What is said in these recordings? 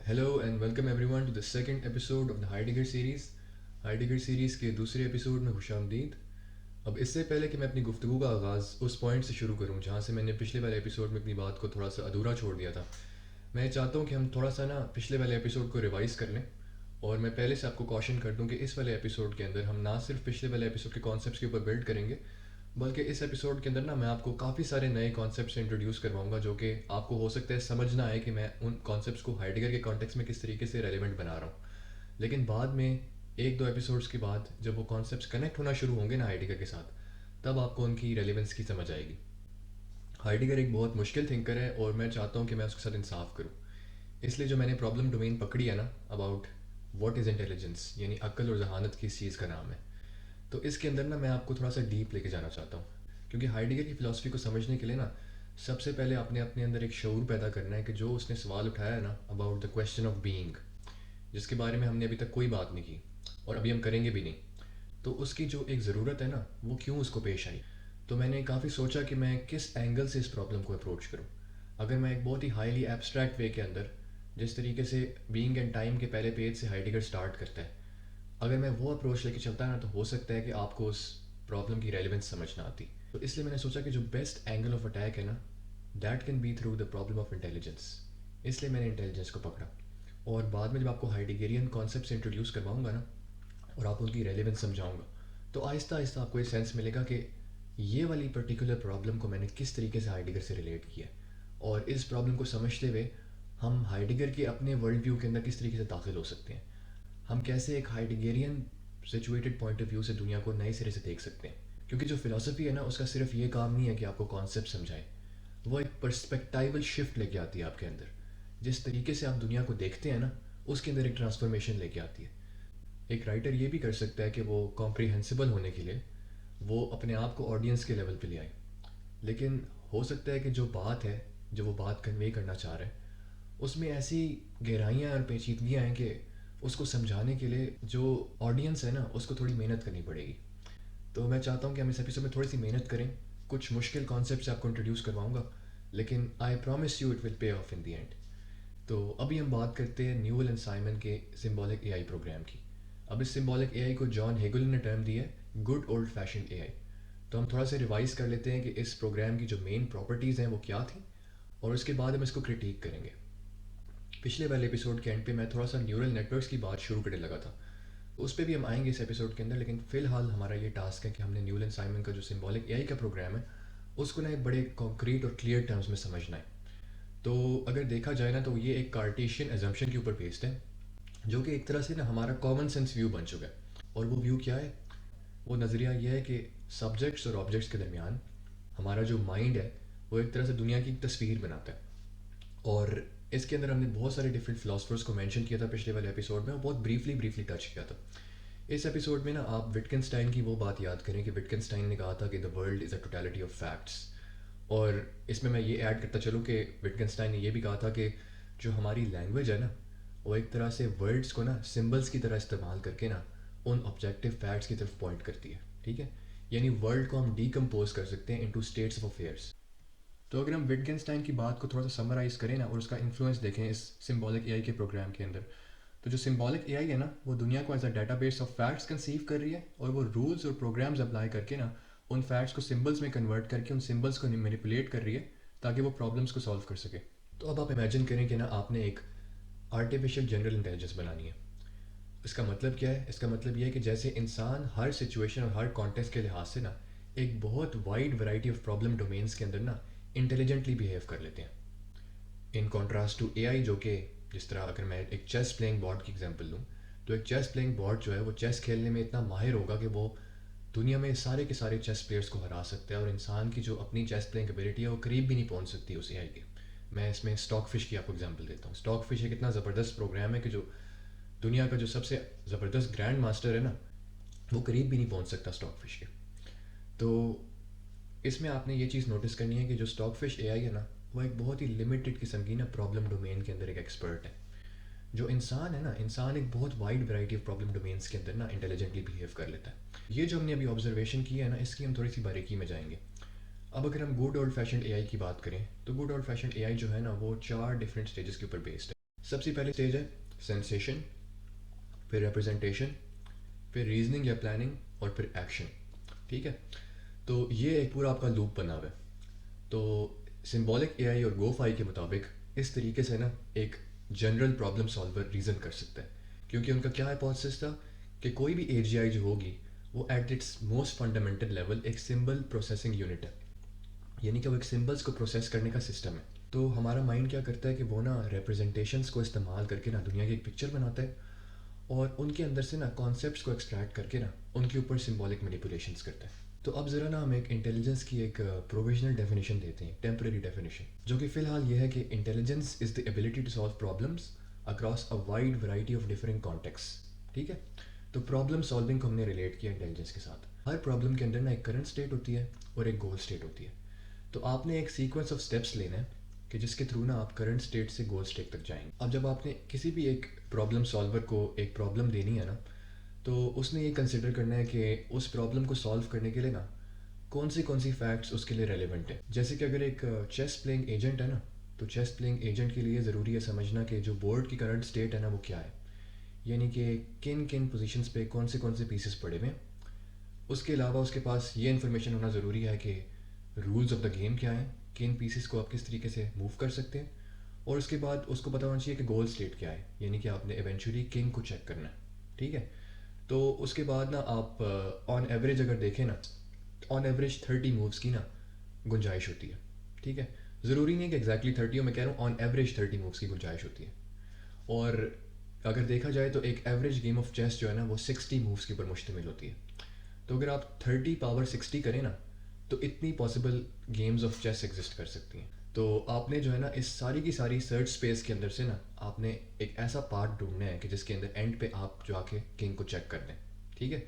Hello and welcome everyone to the second episode of the Heidegger series. Heidegger series के दूसरे episode में खुशामदीद। अब इससे पहले कि मैं अपनी गुफ्तगू का आगाज़ उस पॉइंट से शुरू करूं जहां से मैंने पिछले वाले एपिसोड में अपनी बात को थोड़ा सा अधूरा छोड़ दिया था, मैं चाहता हूं कि हम थोड़ा सा ना पिछले वाले एपिसोड को रिवाइज़ कर लें। और मैं पहले से आपको कॉशन कर दूं कि इस वाले एपिसोड के अंदर हम ना सिर्फ पिछले वाले एपिसोड के कॉन्सेप्ट्स के ऊपर बिल्ड करेंगे, बल्कि इस एपिसोड के अंदर ना मैं आपको काफ़ी सारे नए कॉन्सेप्ट्स इंट्रोड्यूस करवाऊंगा जो कि आपको हो सकता है समझ ना आए कि मैं उन कॉन्सेप्ट्स को हाइडेगर के कॉन्टेक्स्ट में किस तरीके से रेलिवेंट बना रहा हूँ। लेकिन बाद में एक दो एपिसोड्स के बाद जब वो कॉन्सेप्ट्स कनेक्ट होना शुरू होंगे ना हाइडेगर के साथ, तब आपको उनकी रेलिवेंस की समझ आएगी। हाइडेगर एक बहुत मुश्किल थिंकर है और मैं चाहता हूँ कि मैं उसके साथ इंसाफ करूँ। इसलिए जो मैंने प्रॉब्लम डोमेन पकड़ी है ना, अबाउट व्हाट इज़ इंटेलिजेंस, यानी अक्ल और जहानत किस चीज़ का नाम है, तो इसके अंदर ना मैं आपको थोड़ा सा डीप लेके जाना चाहता हूँ। क्योंकि हाइडेगर की फ़िलासफ़ी को समझने के लिए ना सबसे पहले आपने अपने अंदर एक शऊर पैदा करना है कि जो उसने सवाल उठाया है ना about the question of being, जिसके बारे में हमने अभी तक कोई बात नहीं की और अभी हम करेंगे भी नहीं, तो उसकी जो एक ज़रूरत है ना वो क्यों उसको पेश आई। तो मैंने काफ़ी सोचा कि मैं किस एंगल से इस प्रॉब्लम को अप्रोच करूँ। अगर मैं एक बहुत ही हाईली एब्स्ट्रैक्ट वे के अंदर, जिस तरीके से बीइंग एंड टाइम के पहले पेज से हाइडेगर स्टार्ट करता है, अगर मैं वो अप्रोच लेके चलता ना तो हो सकता है कि आपको उस प्रॉब्लम की रेलिवेंस समझ ना आती। तो इसलिए मैंने सोचा कि जो बेस्ट एंगल ऑफ अटैक है ना, that can be through the problem of intelligence. इसलिए मैंने इंटेलिजेंस को पकड़ा। और बाद में जब आपको हाइडेगेरियन कॉन्सेप्ट इंट्रोड्यूस करवाऊंगा ना और आप उनकी रेलिवेंस समझाऊंगा, तो आहिस्ता आहिस्ता आपको ये सेंस मिलेगा कि ये वाली पर्टिकुलर प्रॉब्लम को मैंने किस तरीके से हाइडेगर से रिलेट किया है। और इस प्रॉब्लम को समझते हुए हम हाइडेगर के अपने वर्ल्ड व्यू के अंदर किस तरीके से दाखिल हो सकते हैं। हम कैसे एक हाइडेगेरियन सिचुएटेड पॉइंट ऑफ व्यू से दुनिया को नए सिरे से देख सकते हैं। क्योंकि जो फिलॉसफी है ना उसका सिर्फ ये काम नहीं है कि आपको कॉन्सेप्ट समझाए, वो एक पर्सपेक्टाइवल शिफ्ट लेके आती है आपके अंदर। जिस तरीके से आप दुनिया को देखते हैं ना, उसके अंदर एक ट्रांसफॉर्मेशन लेके आती है। एक राइटर ये भी कर सकता है कि वो कॉम्प्रिहेंसिबल होने के लिए वो अपने आप को ऑडियंस के लेवल पे ले आए। लेकिन हो सकता है कि जो बात है, जो वो बात कन्वे करना चाह रहे हैं, उसमें ऐसी गहराइयाँ और पेचीदगियाँ हैं कि उसको समझाने के लिए जो ऑडियंस है ना उसको थोड़ी मेहनत करनी पड़ेगी। तो मैं चाहता हूँ कि हम इस एपिसोड में थोड़ी सी मेहनत करें। कुछ मुश्किल कॉन्सेप्ट आपको इंट्रोड्यूस करवाऊंगा, लेकिन I promise you it will pay of in the end. तो अभी हम बात करते हैं न्यूएल एंड साइमन के सिंबॉलिक एआई प्रोग्राम की। अब इस सिंबॉलिक एआई को जॉन हेगल ने टर्म दी है गुड ओल्ड फैशन एआई। तो हम थोड़ा सा रिवाइज कर लेते हैं कि इस प्रोग्राम की जो मेन प्रॉपर्टीज़ हैं वो क्या थी, और उसके बाद हम इसको क्रिटिक करेंगे। पिछले वाले एपिसोड के एंड पे मैं थोड़ा सा न्यूरल नेटवर्क्स की बात शुरू करने लगा था, तो उस पर भी हम आएंगे इस एपिसोड के अंदर। लेकिन फ़िलहाल हमारा ये टास्क है कि हमने न्यूलन साइमन का जो सिंबॉलिक एआई का प्रोग्राम है उसको ना एक बड़े कॉन्क्रीट और क्लियर टर्म्स में समझना है। तो अगर देखा जाए ना तो ये एक कार्टेशियन एजम्पशन के ऊपर बेस्ड है, जो कि एक तरह से ना हमारा कॉमन सेंस व्यू बन चुका है। और वो व्यू क्या है? वो नज़रिया ये है कि सब्जेक्ट्स और ऑब्जेक्ट्स के दरमियान हमारा जो माइंड है वो एक तरह से दुनिया की तस्वीर बनाता है। और इसके अंदर हमने बहुत सारे डिफरेंट फिलोसफर्स को मेंशन किया था पिछले वाले एपिसोड में, और बहुत ब्रीफली ब्रीफली टच किया था। इस एपिसोड में ना आप विटगेंस्टाइन की वो बात याद करें कि विटगेंस्टाइन ने कहा था कि the world is a totality of facts. और इसमें मैं ये ऐड करता चलूँ कि विटगेंस्टाइन ने ये भी कहा था कि जो हमारी लैंग्वेज है ना वो एक तरह से वर्ड्स को ना सिंबल्स की तरह इस्तेमाल करके ना उन ऑब्जेक्टिव फैक्ट्स की तरफ पॉइंट करती है। ठीक है, यानी वर्ल्ड को हम डीकम्पोज कर सकते हैं इनटू स्टेट्स ऑफ अफेयर्स। तो अगर हम विटगेंस्टाइन की बात को थोड़ा सा समराइज़ करें ना और उसका इन्फ्लुएंस देखें इस सिंबॉलिक एआई के प्रोग्राम के अंदर, तो जो सिंबॉलिक एआई है ना वो दुनिया को as a database of facts conceive कर रही है, और वो रूल्स और प्रोग्राम्स अप्लाई करके ना उन फैक्ट्स को सिंबल्स में कन्वर्ट करके उन सिंबल्स को मैनिपुलेट कर रही है ताकि वो प्रॉब्लम्स को सॉल्व कर सके। तो अब आप इमेजिन करें कि ना आपने एक आर्टिफिशियल जनरल इंटेलिजेंस बनानी है। इसका मतलब क्या है? इसका मतलब ये है कि जैसे इंसान हर सिचुएशन और हर कॉन्टेक्स्ट के लिहाज से ना एक बहुत wide variety of problem domains के अंदर ना इंटेलिजेंटली बिहेव कर लेते हैं, इन कॉन्ट्रास्ट टू एआई, जो कि जिस तरह अगर मैं एक चेस प्लेइंग बोर्ड की एग्जांपल लूँ, तो एक चेस प्लेइंग बोर्ड जो है वो चेस खेलने में इतना माहिर होगा कि वो दुनिया में सारे के सारे चेस प्लेयर्स को हरा सकता है, और इंसान की जो अपनी चेस प्लेइंग एबिलिटी है वो करीब भी नहीं पहुंच सकती उस एआई के। मैं इसमें स्टॉक फिश की आपको एग्जांपल देता हूँ। स्टॉक फिश एक इतना ज़बरदस्त प्रोग्राम है कि जो दुनिया का जो सबसे ज़बरदस्त ग्रैंड मास्टर है ना वो करीब भी नहीं पहुंच सकता स्टॉक फिश के। तो इसमें आपने ये चीज़ नोटिस करनी है कि जो स्टॉक फिश एआई है ना वो एक बहुत ही लिमिटेड किस्म की ना प्रॉब्लम डोमेन के अंदर एक एक्सपर्ट है। जो इंसान है ना, इंसान एक बहुत wide variety of problem domains के अंदर ना इंटेलिजेंटली बिहेव कर लेता है। ये जो हमने अभी ऑब्जर्वेशन की है ना इसकी हम थोड़ी सी बारीकी में जाएंगे। अब अगर हम गुड ओल्ड फैशन एआई की बात करें, तो गुड ओल्ड फैशन एआई जो है ना वो चार डिफरेंट स्टेजेस के ऊपर बेस्ड है। सबसे पहली स्टेज है सेंसेशन, फिर रिप्रेजेंटेशन, फिर रीजनिंग या प्लानिंग और फिर एक्शन। ठीक है, तो ये एक पूरा आपका लूप बना हुआ है। तो सिंबॉलिक एआई और गोफाई के मुताबिक इस तरीके से ना एक जनरल प्रॉब्लम सॉल्वर रीज़न कर सकता है, क्योंकि उनका क्या हाइपोथेसिस था कि कोई भी एजीआई जो होगी वो at its most fundamental level एक सिंबल प्रोसेसिंग यूनिट है, यानी कि वो एक सिंबल्स को प्रोसेस करने का सिस्टम है। तो हमारा माइंड क्या करता है कि वो ना रिप्रेजेंटेशंस को इस्तेमाल करके ना दुनिया की एक पिक्चर बनाता है और उनके अंदर से ना कॉन्सेप्ट्स को एक्सट्रैक्ट करके ना उनके ऊपर सिंबॉलिक मैनिपुलेशंस करता है। तो अब ज़रा ना हम एक इंटेलिजेंस की एक प्रोविजनल डेफिनेशन देते हैं, टेम्परेरी डेफिनेशन, जो कि फ़िलहाल ये है कि intelligence is the ability to solve problems across a wide variety of different context. ठीक है, तो प्रॉब्लम सॉल्विंग को हमने रिलेट किया इंटेलिजेंस के साथ। हर प्रॉब्लम के अंदर ना एक करंट स्टेट होती है और एक गोल स्टेट होती है। तो आपने एक सीक्वेंस ऑफ स्टेप्स लेना है कि जिसके थ्रू ना आप करंट स्टेट से गोल स्टेट तक जाएंगे। अब जब आपने किसी भी एक प्रॉब्लम सॉल्वर को एक प्रॉब्लम देनी है ना, तो उसने ये कंसिडर करना है कि उस प्रॉब्लम को सॉल्व करने के लिए ना कौन सी फैक्ट्स उसके लिए रेलिवेंट है। जैसे कि अगर एक चेस प्लेइंग एजेंट है ना, तो चेस प्लेइंग एजेंट के लिए ज़रूरी है समझना कि जो बोर्ड की करंट स्टेट है ना वो क्या है, यानी कि किन किन पोजीशंस पे कौन से पीसेस पड़े हुए हैं। उसके अलावा उसके पास ये इन्फॉर्मेशन होना ज़रूरी है कि रूल्स ऑफ द गेम क्या है, किन पीसेस को आप किस तरीके से मूव कर सकते हैं, और उसके बाद उसको पता होना चाहिए कि गोल स्टेट क्या है, यानी कि आपने इवेंचुअली किंग को चेक करना है। ठीक है, तो उसके बाद ना आप ऑन एवरेज अगर देखें ना, ऑन एवरेज 30 मूव्स की ना गुंजाइश होती है। ठीक है, ज़रूरी नहीं है कि एग्जैक्टली 30 हो, मैं कह रहा हूँ ऑन एवरेज 30 मूव्स की गुंजाइश होती है। और अगर देखा जाए तो एक एवरेज गेम ऑफ चेस जो है ना वो 60 मूव्स के ऊपर मुश्तमिल होती है। तो अगर आप 30 पावर 60 करें ना, तो इतनी possible games of chess exist कर सकती हैं। तो आपने जो है ना इस सारी की सारी सर्च स्पेस के अंदर से ना आपने एक ऐसा पार्ट ढूंढना है कि जिसके अंदर एंड पे आप जो आके किंग को चेक कर दें। ठीक है,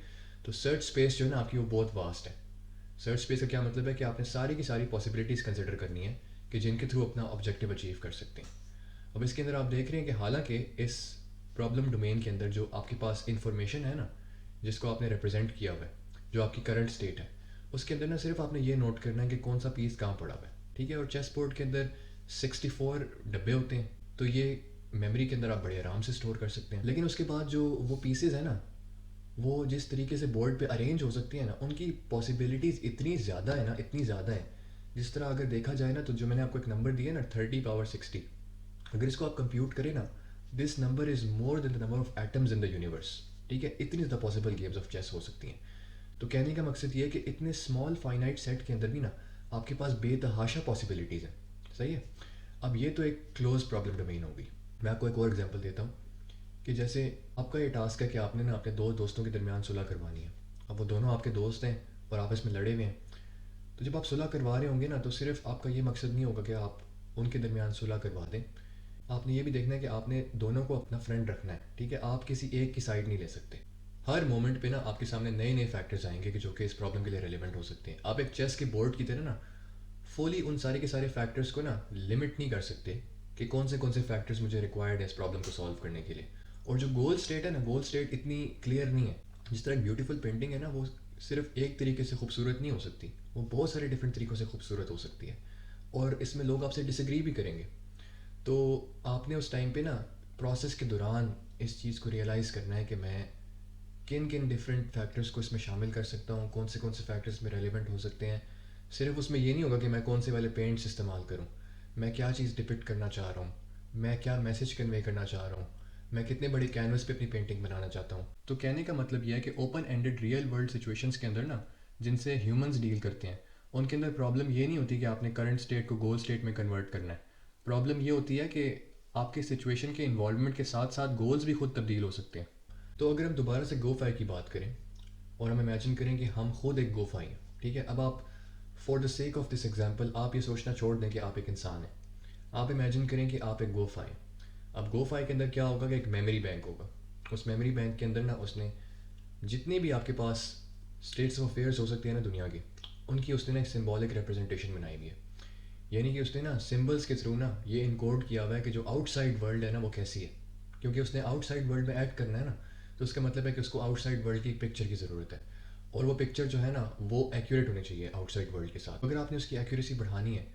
तो सर्च स्पेस जो है ना आपकी वो बहुत वास्ट है। सर्च स्पेस का क्या मतलब है कि आपने सारी की सारी पॉसिबिलिटीज़ कंसिडर करनी है कि जिनके थ्रू अपना ऑब्जेक्टिव अचीव कर सकते हैं। अब इसके अंदर आप देख रहे हैं कि हालांकि इस प्रॉब्लम डोमेन के अंदर जो आपके पास इंफॉर्मेशन है ना, जिसको आपने रिप्रेजेंट किया हुआ है, जो आपकी करंट स्टेट है, उसके अंदर ना सिर्फ आपने ये नोट करना है कि कौन सा पीस कहाँ पड़ा हुआ है। ठीक है, और चेस बोर्ड के अंदर 64 डब्बे होते हैं, तो ये मेमोरी के अंदर आप बड़े आराम से स्टोर कर सकते हैं। लेकिन उसके बाद जो वो पीसेज है ना, वो जिस तरीके से बोर्ड पे अरेंज हो सकती है ना, उनकी पॉसिबिलिटीज़ इतनी ज़्यादा है ना, इतनी ज़्यादा है। जिस तरह अगर देखा जाए ना, तो जो मैंने आपको एक नंबर दिया ना 30 पावर 60, अगर इसको आप कंप्यूट करें ना, this number is more than the number of atoms in the universe. ठीक है, इतनी ज़्यादा पॉसिबल गेम्स ऑफ चेस हो सकती हैं। तो कहने का मकसद ये है कि इतने स्मॉल फाइनाइट सेट के अंदर भी ना आपके पास बेतहाशा पॉसिबिलिटीज़ हैं। सही है, अब ये तो एक क्लोज प्रॉब्लम डोमेन होगी। मैं आपको एक और एग्जांपल देता हूँ कि जैसे आपका ये टास्क है कि आपने ना अपने दो दोस्तों के दरमियान सुलह करवानी है। अब वो दोनों आपके दोस्त हैं और आपस में लड़े हुए हैं। तो जब आप सुलह करवा रहे होंगे ना, तो सिर्फ आपका ये मकसद नहीं होगा कि आप उनके दरमियान सुलह करवा दें। आपने ये भी देखना है कि आपने दोनों को अपना फ्रेंड रखना है। ठीक है, आप किसी एक की साइड नहीं ले सकते। हर मोमेंट पे ना आपके सामने नए नए फैक्टर्स आएंगे कि जो कि इस प्रॉब्लम के लिए रेलिवेंट हो सकते हैं। आप एक चेस के बोर्ड की तरह ना फुली उन सारे के सारे फैक्टर्स को ना लिमिट नहीं कर सकते कि कौन से फैक्टर्स मुझे रिक्वायर्ड है इस प्रॉब्लम को सॉल्व करने के लिए। और जो गोल स्टेट है ना, गोल स्टेट इतनी क्लियर नहीं है। जिस तरह एक ब्यूटीफुल पेंटिंग है ना, वो सिर्फ एक तरीके से खूबसूरत नहीं हो सकती, वो बहुत सारे डिफरेंट तरीक़ों से खूबसूरत हो सकती है, और इसमें लोग आपसे डिसएग्री भी करेंगे। तो आपने उस टाइम पे ना प्रोसेस के दौरान इस चीज़ को रियलाइज़ करना है कि मैं किन किन डिफरेंट फैक्टर्स को इसमें शामिल कर सकता हूँ, कौन से फैक्टर्स में रेलिवेंट हो सकते हैं। सिर्फ उसमें ये नहीं होगा कि मैं कौन से वाले पेंट्स इस्तेमाल करूँ, मैं क्या चीज़ डिपिक्ट करना चाह रहा हूँ, मैं क्या मैसेज कन्वे करना चाह रहा हूँ, मैं कितने बड़े कैनवस पे अपनी पेंटिंग बनाना चाहता हूँ। तो कहने का मतलब यह है कि open ended real world situations के अंदर ना, जिनसे ह्यूमंस डील करते हैं, उनके अंदर प्रॉब्लम ये नहीं होती कि आपने करंट स्टेट को गोल स्टेट में कन्वर्ट करना है। प्रॉब्लम ये होती है कि आपके सिचुएशन के इन्वॉल्वमेंट के साथ साथ गोल्स भी खुद तब्दील हो सकते हैं। तो अगर हम दोबारा से गोफाई की बात करें और हम इमेजिन करें कि हम खुद एक गोफाई हैं। ठीक है, अब आप for the sake of this example आप ये सोचना छोड़ दें कि आप एक इंसान हैं। आप इमेजिन करें कि आप एक गोफाई हैं। अब गोफाई के अंदर क्या होगा कि एक मेमोरी बैंक होगा। उस मेमोरी बैंक के अंदर ना उसने जितनी भी आपके पास स्टेट्स ऑफ अफेयर्स हो सकती है ना दुनिया की, उनकी उसने ना एक सिंबॉलिक रिप्रेजेंटेशन बनाई हुई है। यानी कि उसने ना सिंबल्स के थ्रू ना ये इनकोड किया हुआ है कि जो आउटसाइड वर्ल्ड है ना वो कैसी है। क्योंकि उसने आउटसाइड वर्ल्ड में ऐड करना है ना, तो उसका मतलब है कि उसको आउटसाइड वर्ल्ड की पिक्चर की ज़रूरत है, और वो पिक्चर जो है ना वो एक्यूरेट होनी चाहिए आउटसाइड वर्ल्ड के साथ। अगर आपने उसकी एक्यूरेसी बढ़ानी है,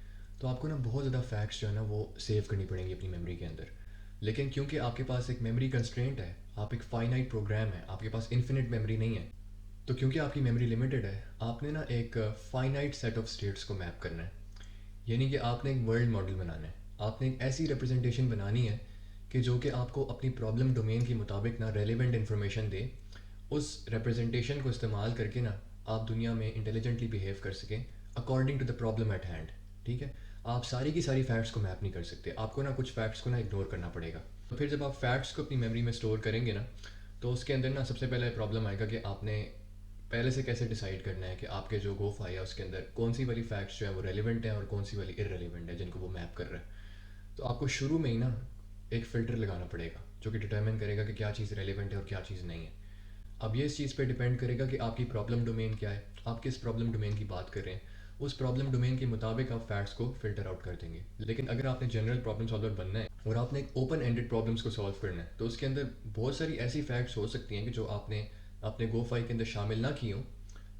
तो आपको ना बहुत ज़्यादा फैक्ट्स जो है ना वो सेव करनी पड़ेंगी अपनी मेमोरी के अंदर। लेकिन क्योंकि आपके पास एक मेमोरी कंस्ट्रेंट है, आप एक फाइनाइट प्रोग्राम है, आपके पास इन्फिनिट मेमोरी नहीं है, तो क्योंकि आपकी मेमोरी लिमिटेड है, आपने ना एक फाइनाइट सेट ऑफ स्टेट्स को मैप करना है। यानी कि आपने एक वर्ल्ड मॉडल बनाना है, आपने एक ऐसी रिप्रेजेंटेशन बनानी है कि जो कि आपको अपनी प्रॉब्लम डोमेन के मुताबिक ना रेलिवेंट इन्फॉर्मेशन दे। उस रिप्रेजेंटेशन को इस्तेमाल करके ना आप दुनिया में इंटेलिजेंटली बिहेव कर सकें according to the problem at hand. ठीक है, आप सारी की सारी फैक्ट्स को मैप नहीं कर सकते, आपको ना कुछ फैक्ट्स को ना इग्नोर करना पड़ेगा। तो फिर जब आप फैक्ट्स को अपनी मेमोरी में स्टोर करेंगे ना, तो उसके अंदर ना सबसे पहले प्रॉब्लम आएगा कि आपने पहले से कैसे डिसाइड करना है कि आपके जो गो फाइल है उसके अंदर कौन सी वाली फैक्ट्स जो है वो रेलिवेंट है और कौन सी वाली इररेलेवेंट है जिनको वो मैप कर रहा है। तो आपको शुरू में ही ना एक फ़िल्टर लगाना पड़ेगा जो कि डिटर्मिन करेगा कि क्या चीज़ रेलिवेंट है और क्या चीज़ नहीं है। अब ये इस चीज़ पे डिपेंड करेगा कि आपकी प्रॉब्लम डोमेन क्या है, आप किस प्रॉब्लम डोमेन की बात कर रहे हैं। उस प्रॉब्लम डोमेन के मुताबिक आप फैक्ट्स को फ़िल्टर आउट कर देंगे। लेकिन अगर आपने जनरल प्रॉब्लम सॉल्वर बनना है और आपने एक ओपन एंडेड प्रॉब्लम्स को सॉल्व करना है, तो उसके अंदर बहुत सारी ऐसी फैक्ट्स हो सकती हैं कि जो आपने अपने गो फाइल के अंदर शामिल ना की हों,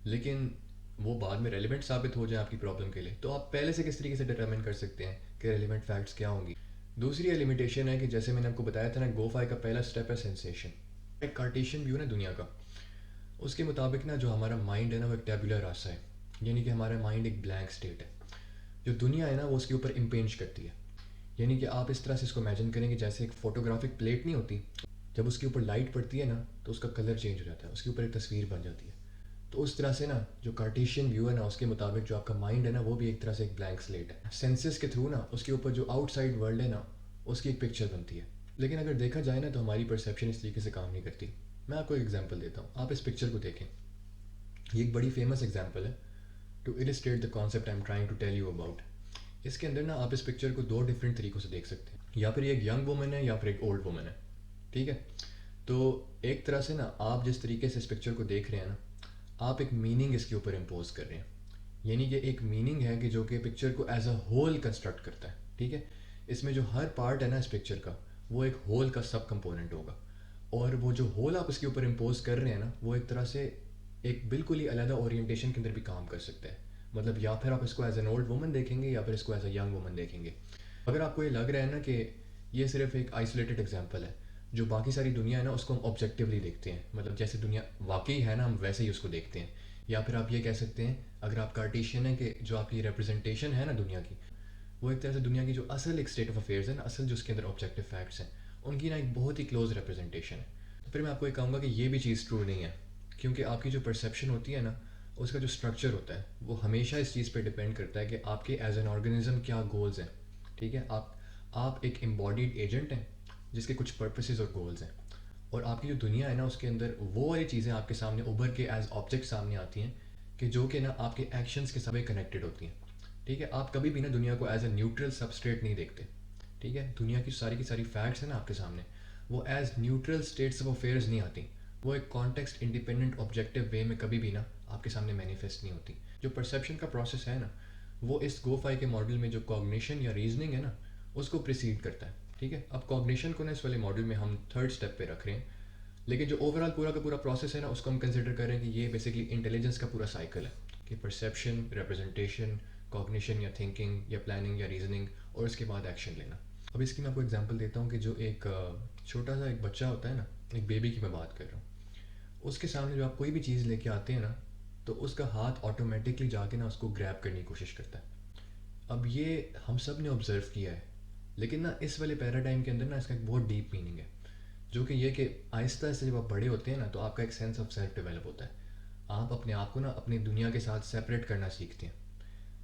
लेकिन वो बाद में रेलिवेंट साबित हो जाए आपकी प्रॉब्लम के लिए। तो आप पहले से किस तरीके से डिटरमिन कर सकते हैं कि रेलिवेंट फैक्ट्स क्या होंगी। दूसरी लिमिटेशन है कि जैसे मैंने आपको बताया था ना, गो फाइल का पहला स्टेप है सेंसेशन। एक कार्टेशियन व्यू ना दुनिया का, उसके मुताबिक ना जो हमारा माइंड है ना वो एक टेबुलर रास्ता है, यानी कि हमारा माइंड एक ब्लैंक स्टेट है। जो दुनिया है ना वो उसके ऊपर इम्पेंज करती है। यानी कि आप इस तरह से इसको इमेजिन करेंगे जैसे एक फोटोग्राफिक प्लेट नहीं होती, जब उसके ऊपर लाइट पड़ती है ना तो उसका कलर चेंज हो जाता है, उसके ऊपर एक तस्वीर बन जाती है। तो उस तरह से ना जो कार्टेशियन व्यू है ना उसके मुताबिक जो आपका माइंड है ना वो भी एक तरह से एक ब्लैंक स्लेट है। सेंसेस के थ्रू ना उसके ऊपर जो आउटसाइड वर्ल्ड है ना उसकी एक पिक्चर बनती है। लेकिन अगर देखा जाए ना तो हमारी परसेप्शन इस तरीके से काम नहीं करती। मैं आपको एक एग्जांपल देता हूँ, आप इस पिक्चर को देखें। ये एक बड़ी फेमस एग्जांपल है to illustrate the concept I am trying to tell you about. इसके अंदर ना आप इस पिक्चर को दो डिफरेंट तरीक़ों से देख सकते हैं, या फिर ये एक यंग वुमन है या फिर एक ओल्ड वुमन है। ठीक है, तो एक तरह से ना आप जिस तरीके से इस पिक्चर को देख रहे हैं ना, आप एक मीनिंग इसके ऊपर इम्पोज कर रहे हैं। यानी कि एक मीनिंग है कि जो कि पिक्चर को एज अ होल कंस्ट्रक्ट करता है। ठीक है, इसमें जो हर पार्ट है ना इस पिक्चर का वो एक होल का सब कंपोनेंट होगा, और वो जो होल आप इसके ऊपर इम्पोज कर रहे हैं ना वो एक तरह से एक बिल्कुल ही अलग ओरिएंटेशन के अंदर भी काम कर सकता है। मतलब या फिर आप इसको एज एन ओल्ड वुमन देखेंगे या फिर इसको एज अ यंग वुमन देखेंगे। अगर आपको ये लग रहा है ना कि ये सिर्फ एक आइसोलेटेड एग्जांपल है, जो बाकी सारी दुनिया है ना उसको हम ऑब्जेक्टिवली देखते हैं, मतलब जैसे दुनिया वाकई है ना हम वैसे ही उसको देखते हैं। या फिर आप ये कह सकते हैं, अगर आप कार्टेशियन है, कि जो आपकी रिप्रेजेंटेशन है ना दुनिया की, वो एक तरह से दुनिया की जो असल एक स्टेट ऑफ अफेयर्स है ना, असल जो उसके अंदर ऑब्जेक्टिव फैक्ट्स हैं उनकी ना एक बहुत ही क्लोज रिप्रेजेंटेशन है। तो फिर मैं आपको ये कहूँगा कि ये भी चीज़ ट्रू नहीं है, क्योंकि आपकी जो परसेप्शन होती है ना उसका जो स्ट्रक्चर होता है वो हमेशा इस चीज़ पे डिपेंड करता है कि आपके एज एन ऑर्गेनिज्म क्या गोल्स हैं। ठीक है, आप एक एम्बॉडीड एजेंट हैं जिसके कुछ पर्पसेस और गोल्स हैं, और आपकी जो दुनिया है ना उसके अंदर वो वाली चीज़ें आपके सामने उभर के एज ऑब्जेक्ट सामने आती हैं कि जो कि ना आपके एक्शंस के साथ कनेक्टेड होती हैं। ठीक है, आप कभी भी ना दुनिया को एज ए न्यूट्रल सबस्ट्रेट नहीं देखते। ठीक है, दुनिया की सारी फैक्ट्स हैं ना आपके सामने, वो as neutral states of affairs नहीं आती, वो एक कॉन्टेक्स्ट इंडिपेंडेंट ऑब्जेक्टिव वे में कभी भी ना आपके सामने मैनिफेस्ट नहीं होती। जो परसेप्शन का प्रोसेस है ना वो इस गोफाई के मॉडल में जो कॉग्निशन या रीजनिंग है ना उसको प्रिसीड करता है। ठीक है, अब कॉग्निशन को ना इस वाले मॉडल में हम थर्ड स्टेप पे रख रहे हैं, लेकिन जो ओवरऑल पूरा का पूरा प्रोसेस है ना उसको हम कंसिडर कर रहे हैं कि ये बेसिकली इंटेलिजेंस का पूरा साइकिल है कि परसेप्शन, रिप्रेजेंटेशन, कॉग्निशन या थिंकिंग या प्लानिंग या रीजनिंग, और उसके बाद एक्शन लेना। अब इसकी मैं आपको एग्जांपल देता हूँ कि जो एक छोटा सा एक बच्चा होता है ना, एक बेबी की मैं बात कर रहा हूँ, उसके सामने जो आप कोई भी चीज़ लेके आते हैं ना तो उसका हाथ ऑटोमेटिकली जाके ना उसको ग्रैब करने की कोशिश करता है। अब ये हम सब ने ऑब्जर्व किया है, लेकिन ना इस वाले पैराडाइम के अंदर ना इसका एक बहुत डीप मीनिंग है, जो कि ये कि आहिस्ता आहिस्ता जब आप बड़े होते हैं ना तो आपका एक सेंस ऑफ सेल्फ डेवलप होता है। आप अपने आप को ना अपनी दुनिया के साथ सेपरेट करना सीखते हैं।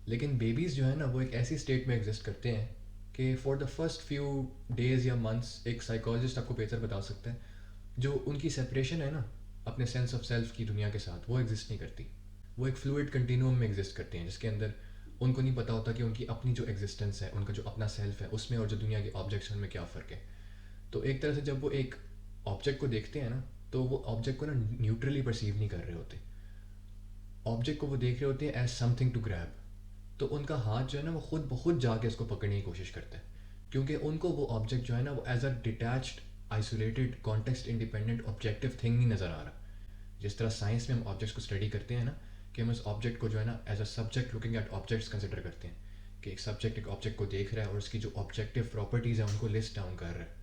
लेकिन बेबीज़ जो है ना वो एक ऐसी स्टेट में एग्जिस्ट करते हैं कि for the first few days या मंथ्स, एक साइकोलॉजिस्ट आपको बेहतर बता सकता है, जो उनकी सेपरेशन है ना अपने सेंस ऑफ सेल्फ की दुनिया के साथ वो एग्जिस्ट नहीं करती। वो एक फ्लूइड कंटिन्यूम में एग्जिस्ट करते हैं जिसके अंदर उनको नहीं पता होता कि उनकी अपनी जो एग्जिस्टेंस है, उनका जो अपना सेल्फ है, उसमें और जो दुनिया के ऑब्जेक्ट्स हैं उनमें क्या फ़र्क है। तो एक तरह से जब वो एक ऑब्जेक्ट को देखते हैं ना तो वो ऑब्जेक्ट को ना न्यूट्रली परसीव नहीं कर रहे होते, ऑब्जेक्ट को वो देख रहे होते हैं एज समथिंग टू ग्रैब। तो उनका हाथ जो है ना वो खुद ब खुद जाके उसको पकड़ने की कोशिश करता है, क्योंकि उनको वो ऑब्जेक्ट जो है ना वो as a detached, isolated, context independent objective thing नहीं नज़र आ रहा। जिस तरह साइंस में हम ऑब्जेक्ट्स को स्टडी करते हैं ना, कि हम उस ऑब्जेक्ट को जो है ना as a subject looking at objects consider करते हैं, कि एक सब्जेक्ट एक ऑब्जेक्ट को देख रहा है और उसकी जो ऑब्जेक्टिव प्रॉपर्टीज़ हैं उनको लिस्ट डाउन कर रहा है।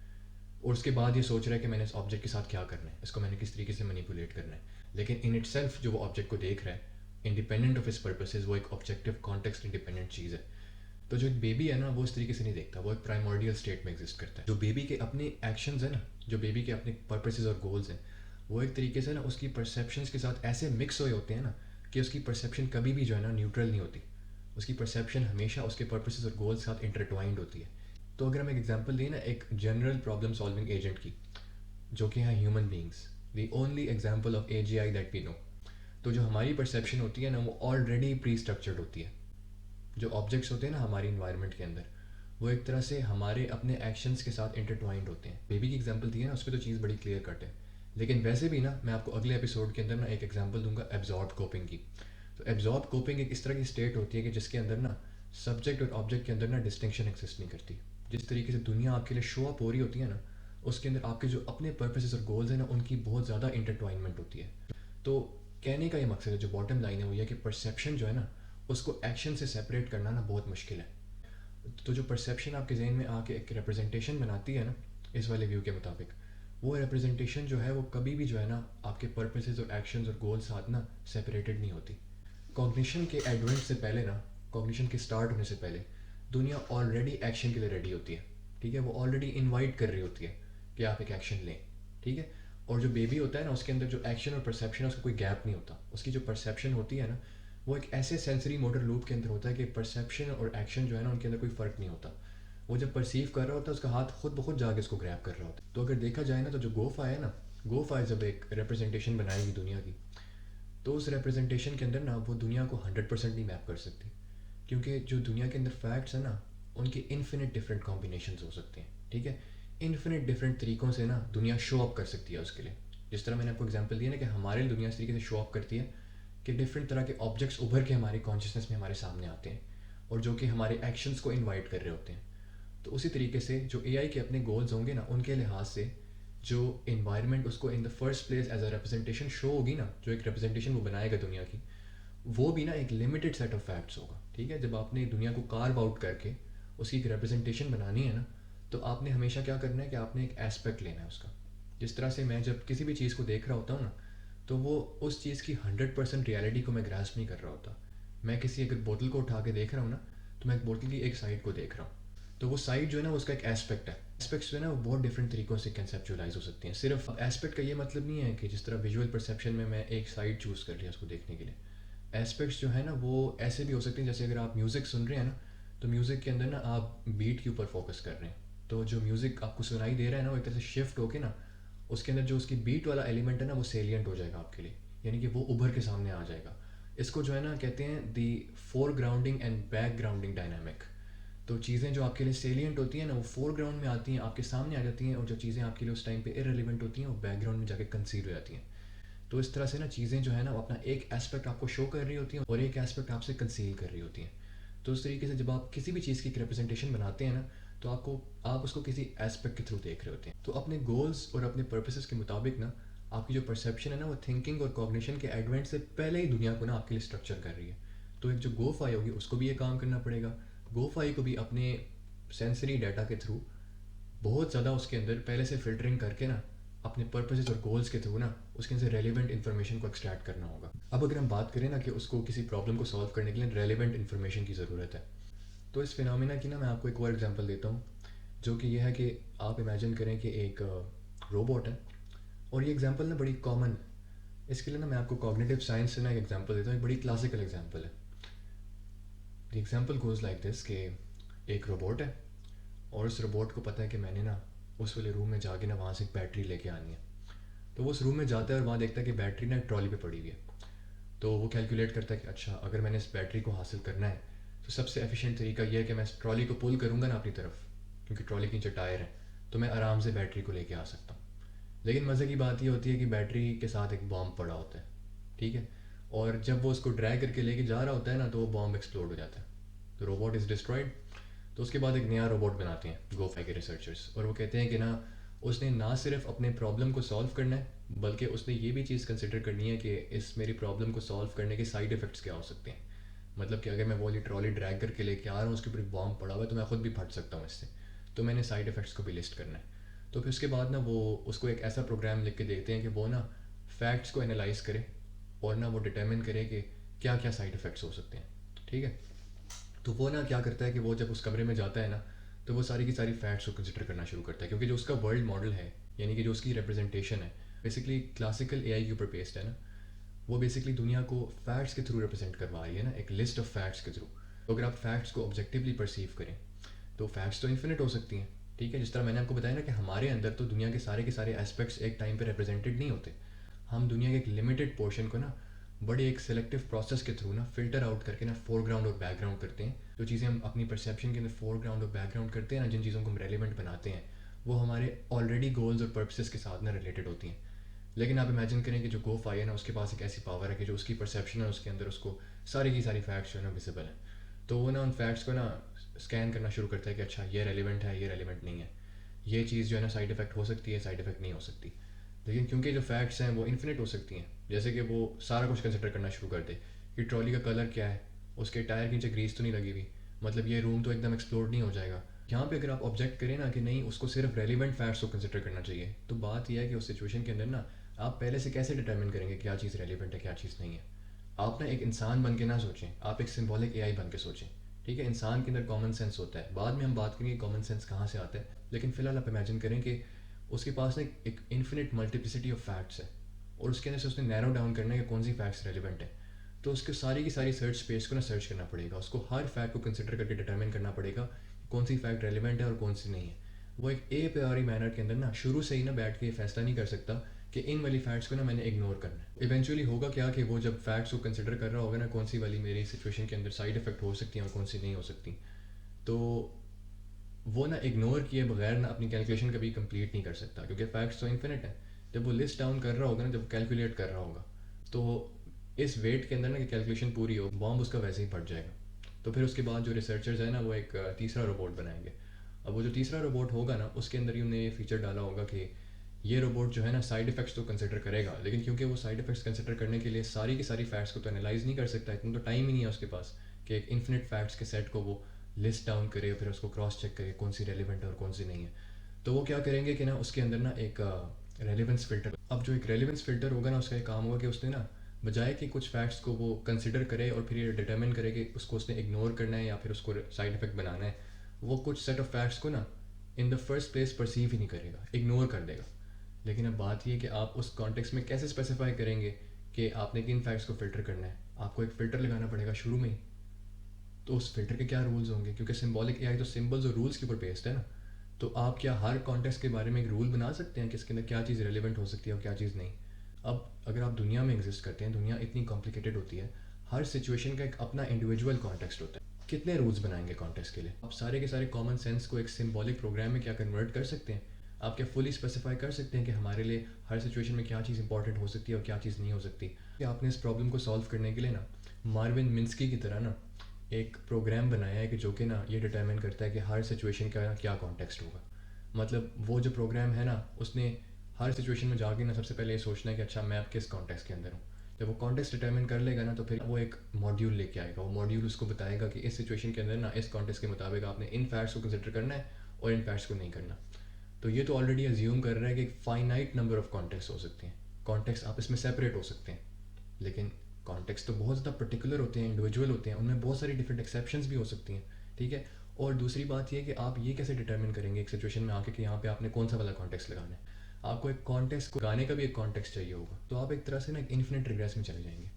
और उसके बाद ये सोच रहा है कि मैंने इस ऑब्जेक्ट के साथ क्या करना है, इसको मैंने किस तरीके से मैनिपुलेट करना है। लेकिन इन इट सेल्फ जो वो ऑब्जेक्ट को देख रहा है इंडिपेंडेंट ऑफ इस पर्पसेस, वो एक ऑब्जेक्टिव कॉन्टेक्स्ट इंडिपेंडेंट चीज़ है। तो जो एक बेबी है ना वो इस तरीके से नहीं देखता, वो एक प्राइमोर्डियल स्टेट में एग्जिस्ट करता है। जो बेबी के अपने एक्शंस हैं ना, जो बेबी के अपने पर्पसेस और गोल्स हैं, वो एक तरीके से ना उसकी परसेप्शंस के साथ ऐसे मिक्स हुए होते हैं ना कि उसकी परसेप्शन कभी भी जो है ना न्यूट्रल नहीं होती। उसकी परसेप्शन हमेशा उसके पर्पसेस और गोल्स के साथ इंटरट्वाइंड होती है। तो अगर हम एक एग्जांपल दें ना एक जनरल प्रॉब्लम सॉल्विंग एजेंट की, जो कि हैं human beings, the only example of AGI that we know. तो जो हमारी परसेप्शन होती है ना वो ऑलरेडी प्री स्ट्रक्चर्ड होती है। जो ऑब्जेक्ट्स होते हैं ना हमारी इन्वायरमेंट के अंदर, वो एक तरह से हमारे अपने एक्शंस के साथ इंटरट्वाइंड होते हैं। बेबी की एग्जांपल दी है ना, उस पर तो चीज़ बड़ी क्लियर कट है। लेकिन वैसे भी ना मैं आपको अगले एपिसोड के अंदर ना एक एग्जांपल दूंगा एब्जॉर्ब कोपिंग की। तो एब्जॉर्ब कोपिंग एक इस तरह की स्टेट होती है कि जिसके अंदर ना सब्जेक्ट और ऑब्जेक्ट के अंदर ना डिस्टिंक्शन एक्सिस्ट नहीं करती। जिस तरीके से दुनिया आपके लिए शो अप हो रही होती है ना, उसके अंदर आपके जो अपने पर्पसेस और गोल्स हैं ना उनकी बहुत ज़्यादा इंटरट्वाइनमेंट होती है। तो कहने का ये मकसद है, जो बॉटम लाइन है वो ये कि परसेप्शन जो है ना उसको एक्शन से सेपरेट करना ना बहुत मुश्किल है। तो जो परसेप्शन आपके जहन में आके एक रिप्रेजेंटेशन बनाती है ना इस वाले व्यू के मुताबिक, वो रिप्रेजेंटेशन जो है वो कभी भी जो है ना आपके पर्पसेस और एक्शंस और गोल्स साथ ना सेपरेटेड नहीं होती। कॉग्निशन के एडवेंट से पहले ना, कॉग्निशन के स्टार्ट होने से पहले दुनिया ऑलरेडी एक्शन के लिए रेडी होती है। ठीक है, वो ऑलरेडी इनवाइट कर रही होती है कि आप एक एक्शन लें। ठीक है, और जो बेबी होता है ना उसके अंदर जो एक्शन और परसेप्शन है उसका कोई गैप नहीं होता। उसकी जो परसेप्शन होती है ना वो एक ऐसे सेंसरी मोटर लूप के अंदर होता है कि परसेप्शन और एक्शन जो है ना उनके अंदर कोई फ़र्क नहीं होता। वो जब परसीव कर रहा होता है उसका हाथ खुद ब खुद जाके उसको ग्रैब कर रहा होता है। तो अगर देखा जाए ना तो जो गोफा है ना, गोफा जब एक रिप्रेजेंटेशन बनाएगी दुनिया की, तो उस रिप्रेजेंटेशन के अंदर ना वो दुनिया को 100% नहीं मैप कर सकती, क्योंकि जो दुनिया के अंदर फैक्ट्स हैं ना उनके इन्फिनिट डिफरेंट कॉम्बिनेशंस हो सकते हैं। ठीक है, इन्फिनिट डिफरेंट तरीक़ों से ना दुनिया शो अप कर सकती है उसके लिए। जिस तरह मैंने आपको एग्जांपल दिया ना कि हमारे लिए दुनिया इस तरीके से शो अप करती है कि डिफरेंट तरह के ऑब्जेक्ट्स उभर के हमारी कॉन्शियसनेस में हमारे सामने आते हैं और जो कि हमारे एक्शंस को इनवाइट कर रहे होते हैं। तो उसी तरीके से जो AI के अपने गोल्स होंगे ना उनके लिहाज से जो इन्वायरमेंट उसको in the first place as a representation show होगी ना, जो एक रिप्रेजेंटेशन वो बनाएगा दुनिया की, वो भी ना एक लिमिटेड सेट ऑफ फैक्ट्स होगा। ठीक है, जब आपने दुनिया को कार्व आउट करके उसकी एक रिप्रेजेंटेशन बनानी है ना, तो आपने हमेशा क्या करना है कि आपने एक एस्पेक्ट लेना है उसका। जिस तरह से मैं जब किसी भी चीज़ को देख रहा होता हूँ ना, तो वो उस चीज़ की 100% रियलिटी को मैं ग्रास्प नहीं कर रहा होता। मैं किसी अगर बोतल को उठा के देख रहा हूँ ना, तो मैं एक बोतल की एक साइड को देख रहा हूँ। तो वो साइड जो है ना वो उसका एक एस्पेक्ट है। एस्पेक्ट्स जो है ना वो बहुत डिफरेंट तरीक़ों से कंसेप्चुलाइज हो सकती हैं। सिर्फ एस्पेक्ट का ये मतलब नहीं है कि जिस तरह विजुअल परसेप्शन में मैं एक साइड चूज़ कर लिया उसको देखने के लिए। एस्पेक्ट्स जो है ना वो ऐसे भी हो सकते हैं, जैसे अगर आप म्यूज़िक सुन रहे हैं ना, तो म्यूज़िक के अंदर ना आप बीट के ऊपर फोकस कर रहे हैं, तो जो म्यूज़िक आपको सुनाई दे रहा है ना वो एक तरह से शिफ्ट होके ना उसके अंदर जो उसकी बीट वाला एलिमेंट है ना वो सेलियंट हो जाएगा आपके लिए, यानी कि वो उभर के सामने आ जाएगा। इसको जो है ना कहते हैं the foregrounding and backgrounding dynamic. तो चीज़ें जो आपके लिए सेलियंट होती हैं ना वो फोरग्राउंड में आती हैं, आपके सामने आ जाती हैं, और जो चीज़ें आपके लिए उस टाइम पे इररिलेवेंट होती हैं वो बैकग्राउंड में जाके कंसीड हो जाती हैं। तो इस तरह से ना चीज़ें जो है ना वो अपना एक एस्पेक्ट आपको शो कर रही होती हैं और एक एस्पेक्ट आपसे कंसील कर रही होती हैं। तो उस तरीके से जब आप किसी भी चीज़ की एक रिप्रेजेंटेशन बनाते हैं ना, तो आप उसको किसी एस्पेक्ट के थ्रू देख रहे होते हैं। तो अपने गोल्स और अपने पर्पसेस के मुताबिक ना आपकी जो परसेप्शन है ना वो थिंकिंग और कॉग्निशन के एडवेंट से पहले ही दुनिया को ना आपके लिए स्ट्रक्चर कर रही है। तो एक जो गोफाई होगी उसको भी ये काम करना पड़ेगा। गोफाई को भी अपने सेंसरी डाटा के थ्रू बहुत ज़्यादा उसके अंदर पहले से फ़िल्टरिंग करके ना अपने पर्पसेस और गोल्स के थ्रू ना उसके अंदर रेलिवेंट इन्फॉर्मेशन को एक्सट्रैक्ट करना होगा। अब अगर हम बात करें ना कि उसको किसी प्रॉब्लम को सॉल्व करने के लिए रेलिवेंट इन्फॉर्मेशन की ज़रूरत है, तो इस फिनोमिना की ना मैं आपको एक और एग्जांपल देता हूँ, जो कि यह है कि आप इमेजिन करें कि एक रोबोट है, और ये एग्जांपल ना बड़ी कॉमन है। इसके लिए ना मैं आपको कॉग्निटिव साइंस से ना एक एग्जांपल देता हूँ, एक बड़ी क्लासिकल एग्जांपल है। The example goes like this कि एक रोबोट है और उस रोबोट को पता है कि मैंने ना उस वाले रूम में जाके ना वहाँ से एक बैटरी लेके आनी है। तो वो उस रूम में जाता है और वहाँ देखता है कि बैटरी ना एक ट्रॉली पे पड़ी हुई है। तो वो कैलकुलेट करता है कि अच्छा अगर मैंने इस बैटरी को हासिल करना है तो सबसे एफिशिएंट तरीका ये है कि मैं इस ट्रॉली को पुल करूँगा ना अपनी तरफ, क्योंकि ट्रॉली के नीचे टायर है, तो मैं आराम से बैटरी को लेके आ सकता हूँ। लेकिन मज़े की बात ये होती है कि बैटरी के साथ एक बॉम्ब पड़ा होता है। ठीक है, और जब वो उसको ड्रैग करके लेके जा रहा होता है ना तो वो बॉम्ब एक्सप्लोड हो जाता है, तो रोबोट इज़ डिस्ट्रॉयड। तो उसके बाद एक नया रोबोट बनाते हैं गोफाई के रिसर्चर्स, और वो कहते हैं कि ना उसने ना सिर्फ अपने प्रॉब्लम को सॉल्व करना है, बल्कि उसने ये भी चीज़ कंसिडर करनी है कि इस मेरी प्रॉब्लम को सॉल्व करने के साइड इफ़ेक्ट्स क्या हो सकते हैं। मतलब कि अगर मैं वो वाली ट्रॉली ड्रैग करके लेके आ रहा हूँ, उसके ऊपर बॉम्ब पड़ा हुआ है, तो मैं खुद भी फट सकता हूँ इससे, तो मैंने साइड इफ़ेक्ट्स को भी लिस्ट करना है। तो फिर उसके बाद ना वो उसको एक ऐसा प्रोग्राम लिख के देते हैं कि वो ना फैक्ट्स को एनालाइज करे और ना वो डिटर्मिन करे कि क्या क्या साइड इफ़ेक्ट्स हो सकते हैं। ठीक है, तो वो ना क्या करता है कि वो जब उस कमरे में जाता है ना, तो वो सारी की सारी फैक्ट्स को कंसिडर करना शुरू करता है, क्योंकि जो उसका वर्ल्ड मॉडल है, यानी कि जो उसकी रिप्रेजेंटेशन है, बेसिकली क्लासिकल एआई के ऊपर बेस्ड है ना, वो बेसिकली दुनिया को फैक्ट्स के थ्रू रिप्रेजेंट करवा रही है ना, एक लिस्ट ऑफ फैक्ट्स के थ्रू। तो अगर आप फैक्ट्स को ऑब्जेक्टिवली परसीव करें तो फैक्ट्स तो इन्फिनिट हो सकती हैं। ठीक है, जिस तरह मैंने आपको बताया ना कि हमारे अंदर तो दुनिया के सारे एस्पेक्ट्स एक टाइम पे रिप्रेजेंटेड नहीं होते। हम दुनिया के एक लिमिटेड पोर्शन को ना बड़े एक सेलेक्टिव प्रोसेस के थ्रू ना फ़िल्टर आउट करके ना फोरग्राउंड और बैकग्राउंड करते हैं। जो चीज़ें हम अपनी परसेप्शन के अंदर फोरग्राउंड और बैकग्राउंड करते हैं ना, जिन चीज़ों को हम रेलिवेंट बनाते हैं, वो हमारे ऑलरेडी गोल्स और पर्पसेस के साथ ना रिलेटेड होती हैं। लेकिन आप इमेजिन करें कि जो गोफाई है ना, उसके पास एक ऐसी पावर है कि जो उसकी परसेप्शन है उसके अंदर उसको सारी की सारी फैक्ट्स जो है ना विजिबल है। तो वो ना उन फैक्ट्स को ना स्कैन करना शुरू करता है कि अच्छा ये रेलिवेंट है, ये रेलिवेंट नहीं है, ये चीज़ जो है ना साइड इफ़ेक्ट हो सकती है, साइड इफ़ेक्ट नहीं हो सकती। लेकिन क्योंकि जो फैक्ट्स हैं वो इन्फिनिट हो सकती हैं, जैसे कि वो सारा कुछ कंसिडर करना शुरू कर दे कि ट्रॉली का कलर क्या है, उसके टायर के नीचे ग्रीस तो नहीं लगी हुई, मतलब ये रूम तो एकदम एक्सप्लोर नहीं हो जाएगा। यहाँ पे अगर आप ऑब्जेक्ट करें ना कि नहीं, उसको सिर्फ रेलिवेंट फैक्ट्स को कंसिडर करना चाहिए, तो बात यह है कि उस सिचुएशन के अंदर ना आप पहले से कैसे डिटरमिन करेंगे क्या चीज़ रेलिवेंट है, क्या चीज़ नहीं है। आप ना एक इंसान बन के ना सोचें, आप एक सिंबॉलिक एआई बन के सोचें। ठीक है, इंसान के अंदर कॉमन सेंस होता है, बाद में हम बात करेंगे कॉमन सेंस कहाँ से आता है, लेकिन फ़िलहाल आप इमेजिन करें कि उसके पास ना एक इन्फिनिट मल्टीप्लिसिटी ऑफ फैक्ट्स है और उसके अंदर से उसने नैरो डाउन करना है कि कौन सी फैक्ट्स रेलिवेंट है। तो उसके सारी की सारी सर्च स्पेस को ना सर्च करना पड़ेगा, उसको हर फैक्ट को कंसिडर करके डिटरमिन करना पड़ेगा कि कौन सी फैक्ट रेलिवेंट है और कौन सी नहीं है। वो एक ए प्योरी मैनर के अंदर ना शुरू से ही ना बैठ के ये फैसला नहीं कर सकता कि इन वाली फैक्ट्स को ना मैंने इग्नोर करना है। इवेंचुअली होगा क्या कि वो जब फैक्ट्स को कंसिडर कर रहा होगा ना, कौन सी वाली मेरी सिचुएशन के अंदर साइड इफेक्ट हो सकती हैं और कौन सी नहीं हो सकती, तो वो ना इग्नोर किए बगैर ना अपनी कैलकुलेशन कभी कंप्लीट नहीं कर सकता, क्योंकि फैक्ट्स तो इन्फिनिट है। जब वो लिस्ट डाउन कर रहा होगा ना, जब कैलकुलेट कर रहा होगा, तो इस वेट के अंदर ना कि कैलकुलेशन पूरी हो, बॉम्ब उसका वैसे ही फट जाएगा। तो फिर उसके बाद जो रिसर्चर्स है ना, वो एक तीसरा रोबोट बनाएंगे। अब वो जो तीसरा रोबोट होगा ना, उसके अंदर ही उन्हें ये फीचर डाला होगा कि ये रोबोट जो है ना साइड इफेक्ट्स तो कंसिडर करेगा, लेकिन क्योंकि वो साइड इफेक्ट्स कंसिडर करने के लिए सारी की सारी फैक्ट्स को तो एनालाइज नहीं कर सकता, इतना तो टाइम ही नहीं है उसके पास कि एक इन्फिनिट फैक्ट्स के सेट को वो लिस्ट डाउन करे, फिर उसको क्रॉस चेक करे कौन सी रेलिवेंट है और कौन सी नहीं है। तो वो क्या करेंगे कि ना उसके अंदर ना एक रेलिवेंस फ़िल्टर, अब जो एक रेलिवेंस फ़िल्टर होगा ना, उसका एक काम होगा कि उसने ना बजाय कि कुछ फैक्ट्स को वो कंसिडर करे और फिर ये डिटर्मिन करे कि उसको उसने इग्नोर करना है या फिर उसको साइड इफेक्ट बनाना है, वो कुछ सेट ऑफ फैक्ट्स को ना in the first place perceive ही नहीं करेगा, इग्नोर कर देगा। लेकिन अब बात ये है कि आप उस कॉन्टेक्स्ट में कैसे स्पेसिफाई करेंगे कि आपने किन फैक्ट्स को फ़िल्टर करना है। आपको एक फ़िल्टर लगाना पड़ेगा शुरू में ही, तो उस फिल्टर के क्या रूल्स होंगे, क्योंकि सिंबॉलिक एआई तो सिंबल्स और रूल्स के ऊपर बेस्ड है ना। तो आप क्या हर कॉन्टेक्स्ट के बारे में एक रूल बना सकते हैं कि इसके अंदर क्या चीज़ रेलिवेंट हो सकती है और क्या चीज़ नहीं। अब अगर आप दुनिया में एग्जिस्ट करते हैं, दुनिया इतनी कॉम्प्लिकेटेड होती है, हर सिचुएशन का एक अपना इंडिविजुअल कॉन्टेक्स्ट होता है, कितने रूल्स बनाएंगे कॉन्टेक्स्ट के लिए। आप सारे के सारे कॉमन सेंस को एक सिंबॉलिक प्रोग्राम में क्या कन्वर्ट कर सकते हैं। आप क्या फुली स्पेसिफाई कर सकते हैं कि हमारे लिए हर सिचुएशन में क्या चीज़ इंपॉर्टेंट हो सकती है और क्या चीज़ नहीं हो सकती। कि आपने इस प्रॉब्लम को सॉल्व करने के लिए ना मार्विन मिन्स्की की तरह ना एक प्रोग्राम बनाया है कि जो कि ना ये डिटरमिन करता है कि हर सिचुएशन का क्या कॉन्टेक्स्ट होगा। मतलब वो जो प्रोग्राम है ना, उसने हर सिचुएशन में जाके ना सबसे पहले ये सोचना है कि अच्छा मैं अब किस कॉन्टेक्स्ट के अंदर हूँ। जब वो कॉन्टेक्स्ट डिटरमिन कर लेगा ना, तो फिर वो एक मॉड्यूल लेके आएगा, वो मॉड्यूल उसको बताएगा कि इस सिचुएशन के अंदर ना इस कॉन्टेक्स्ट के मुताबिक आपने इन फैक्ट्स को कंसिडर करना है और इन फैक्ट्स को नहीं करना। तो ये तो ऑलरेडी अज्यूम कर रहा है कि एक फाइनाइट नंबर ऑफ कॉन्टेक्स्ट हो सकते हैं, कॉन्टेक्स्ट आपस में सेपरेट हो सकते हैं, लेकिन कॉन्टेक्स्ट तो बहुत ज़्यादा पर्टिकुलर होते हैं, इंडिविजुअल होते हैं, उनमें बहुत सारी डिफरेंट एक्सेप्शंस भी हो सकती हैं। ठीक है, और दूसरी बात ये कि आप ये कैसे डिटरमिन करेंगे एक सिचुएशन में आके कि यहाँ पे आपने कौन सा वाला कॉन्टेक्स्ट लगाना है। आपको एक कॉन्टेक्स्ट को लगाने का भी एक कॉन्टेक्स्ट चाहिए होगा, तो आप एक तरह से ना एक इन्फिनिट रिग्रेस में चले जाएंगे।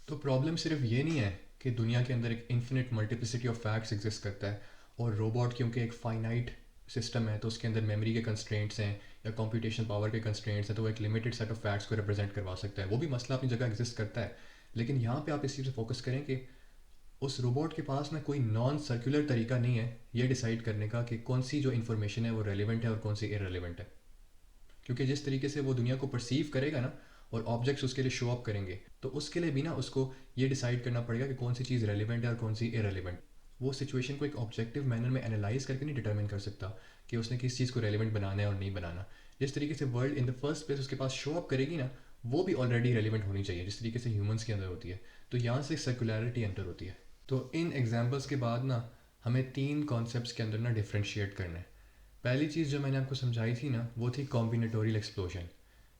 तो प्रॉब्लम सिर्फ ये नहीं है कि दुनिया के अंदर एक infinite multiplicity of facts exist करता है और रोबोट क्योंकि एक फाइनाइट सिस्टम है तो उसके अंदर मेमोरी के कंस्ट्रेंट्स हैं या कंप्यूटेशन पावर के कंस्ट्रेंट्स हैं, तो वो एक लिमिटेड सेट ऑफ फैक्ट्स को रिप्रेजेंट करवा सकता है। वो भी मसला अपनी जगह एग्जिस्ट करता है, लेकिन यहाँ पे आप इस चीज़ पे फोकस करें कि उस रोबोट के पास ना कोई नॉन सर्कुलर तरीका नहीं है ये डिसाइड करने का कि कौन सी जो इन्फॉर्मेशन है वो रेलिवेंट है और कौन सी इरेलीवेंट है। क्योंकि जिस तरीके से वो दुनिया को परसीव करेगा ना और ऑब्जेक्ट्स उसके लिए शो अप करेंगे, तो उसके लिए भी ना उसको ये डिसाइड करना पड़ेगा कि कौन सी चीज़ रेलिवेंट है और कौन सी इरेलीवेंट। वो सिचुएशन को एक ऑब्जेक्टिव मैनर में एनालाइज करके नहीं डिटरमिन कर सकता कि उसने किस चीज़ को रेलिवेंट बनाना है और नहीं बनाना। जिस तरीके से world in the first place उसके पास शो अप करेगी ना, वो भी ऑलरेडी रेलिवेंट होनी चाहिए जिस तरीके से ह्यूमंस के अंदर होती है। तो यहाँ से सर्कुलरिटी एंटर होती है। तो इन एग्जाम्पल्स के बाद ना हमें तीन कॉन्सेप्ट्स के अंदर ना डिफ्रेंशिएट करना है। पहली चीज़ जो मैंने आपको समझाई थी ना, वो थी कॉम्बिनेटोरियल एक्सप्लोजन,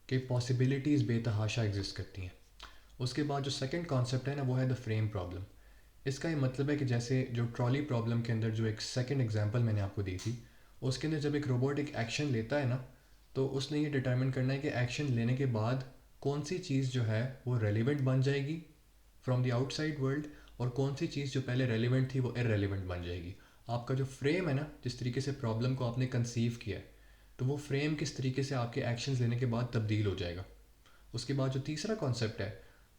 कि पॉसिबिलिटीज़ बेतहाशा एग्जिस्ट करती हैं। उसके बाद जो सेकंड कॉन्सेप्ट है ना, वो है द फ्रेम प्रॉब्लम। इसका ये मतलब है कि जैसे जो ट्रॉली प्रॉब्लम के अंदर जो एक सेकंड एग्जांपल मैंने आपको दी थी, उसके अंदर जब एक रोबोट एक एक्शन लेता है ना, तो उसने ये डिटरमिन करना है कि एक्शन लेने के बाद कौन सी चीज़ जो है वो रेलिवेंट बन जाएगी फ्रॉम द आउटसाइड वर्ल्ड, और कौन सी चीज़ जो पहले रेलिवेंट थी वो इरेलीवेंट बन जाएगी। आपका जो फ्रेम है ना, जिस तरीके से प्रॉब्लम को आपने कंसीव किया है, तो वो फ्रेम किस तरीके से आपके एक्शंस लेने के बाद तब्दील हो जाएगा। उसके बाद जो तीसरा कॉन्सेप्ट है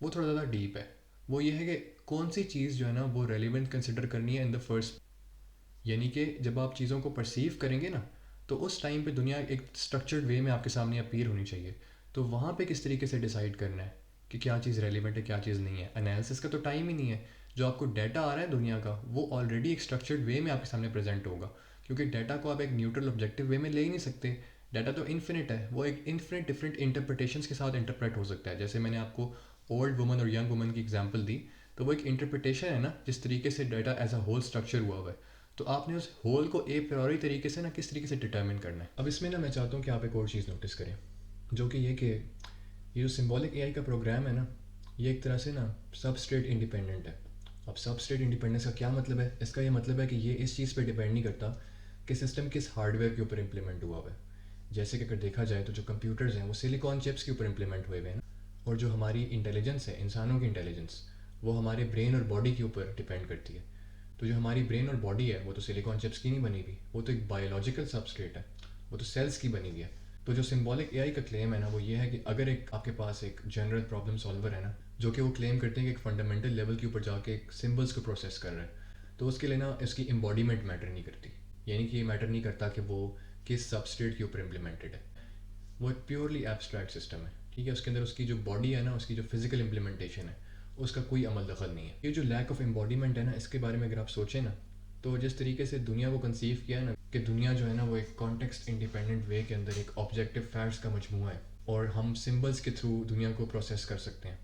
वो थोड़ा ज़्यादा डीप है। वो ये है कि कौन सी चीज़ जो है ना वो रेलिवेंट कंसिडर करनी है इन द फर्स्ट, यानी कि जब आप चीज़ों को परसीव करेंगे ना, तो उस टाइम पे दुनिया एक स्ट्रक्चर्ड वे में आपके सामने अपीयर होनी चाहिए। तो वहाँ पे किस तरीके से डिसाइड करना है कि क्या चीज़ रेलिवेंट है, क्या चीज़ नहीं है। एनालिसिस का तो टाइम ही नहीं है। जो आपको डाटा आ रहा है दुनिया का, वो ऑलरेडी एक स्ट्रक्चर्ड वे में आपके सामने प्रेजेंट होगा, क्योंकि डाटा को आप एक न्यूट्रल ऑब्जेक्टिव वे में ले ही नहीं सकते। डाटा तो इन्फिनिट है, वो एक इन्फिनिट डिफरेंट इंटरप्रिटेशंस के साथ इंटरप्रेट हो सकता है। जैसे मैंने आपको ओल्ड वुमन और यंग वुमन की एग्जांपल दी, तो वो एक इंटरप्रिटेशन है ना, जिस तरीके से data as a whole structure हुआ है। तो आपने उस होल को ए प्रायोरी तरीके से ना किस तरीके से डिटर्मिन करना है। अब इसमें ना मैं चाहता हूँ कि आप एक और चीज़ नोटिस करें, जो कि ये जो सिंबॉलिक एआई का प्रोग्राम है ना, ये एक तरह से ना सबस्ट्रेट इंडिपेंडेंट है। अब सबस्ट्रेट इंडिपेंडेंस का क्या मतलब है? इसका ये मतलब है कि ये इस चीज़ पे डिपेंड नहीं करता कि सिस्टम किस हार्डवेयर के ऊपर इम्प्लीमेंट हुआ हुआ है। जैसे कि अगर देखा जाए तो जो कंप्यूटर्स हैं वो सिलिकॉन चिप्स के ऊपर इम्प्लीमेंट हुए हुए हैं, और जो हमारी इंटेलिजेंस है, इंसानों की इंटेलिजेंस, वो हमारे ब्रेन और बॉडी के ऊपर डिपेंड करती है। तो जो हमारी ब्रेन और बॉडी है वो तो सिलिकॉन चिप्स की नहीं बनी हुई, वो तो एक बायोलॉजिकल सबस्ट्रेट है, वो तो सेल्स की बनी हुई है। तो जो सिंबॉलिक एआई का क्लेम है ना, वो ये है कि अगर एक आपके पास एक जनरल प्रॉब्लम सॉल्वर है ना, जो कि वो क्लेम करते हैं कि एक फंडामेंटल लेवल के ऊपर जाके एक सिम्बल्स को प्रोसेस कर रहा है, तो उसके लिए ना इसकी एम्बॉडीमेंट मैटर नहीं करती। यानी कि ये मैटर नहीं करता कि वो किस सबस्ट्रेट के ऊपर इम्प्लीमेंटेड है। वो एक प्योरली एब्स्ट्रैक्ट सिस्टम है, ठीक है। उसके अंदर उसकी जो बॉडी है ना, उसकी जो फिजिकल इम्प्लीमेंटेशन है, उसका कोई अमल दखल नहीं है। ये जो लैक ऑफ एम्बॉडीमेंट है ना, इसके बारे में अगर आप सोचें ना, तो जिस तरीके से दुनिया को कंसीव किया है ना, कि दुनिया जो है ना वो एक कॉन्टेक्स्ट इंडिपेंडेंट वे के अंदर एक ऑब्जेक्टिव फैक्ट्स का मजमूआ है, और हम सिम्बल्स के थ्रू दुनिया को प्रोसेस कर सकते हैं।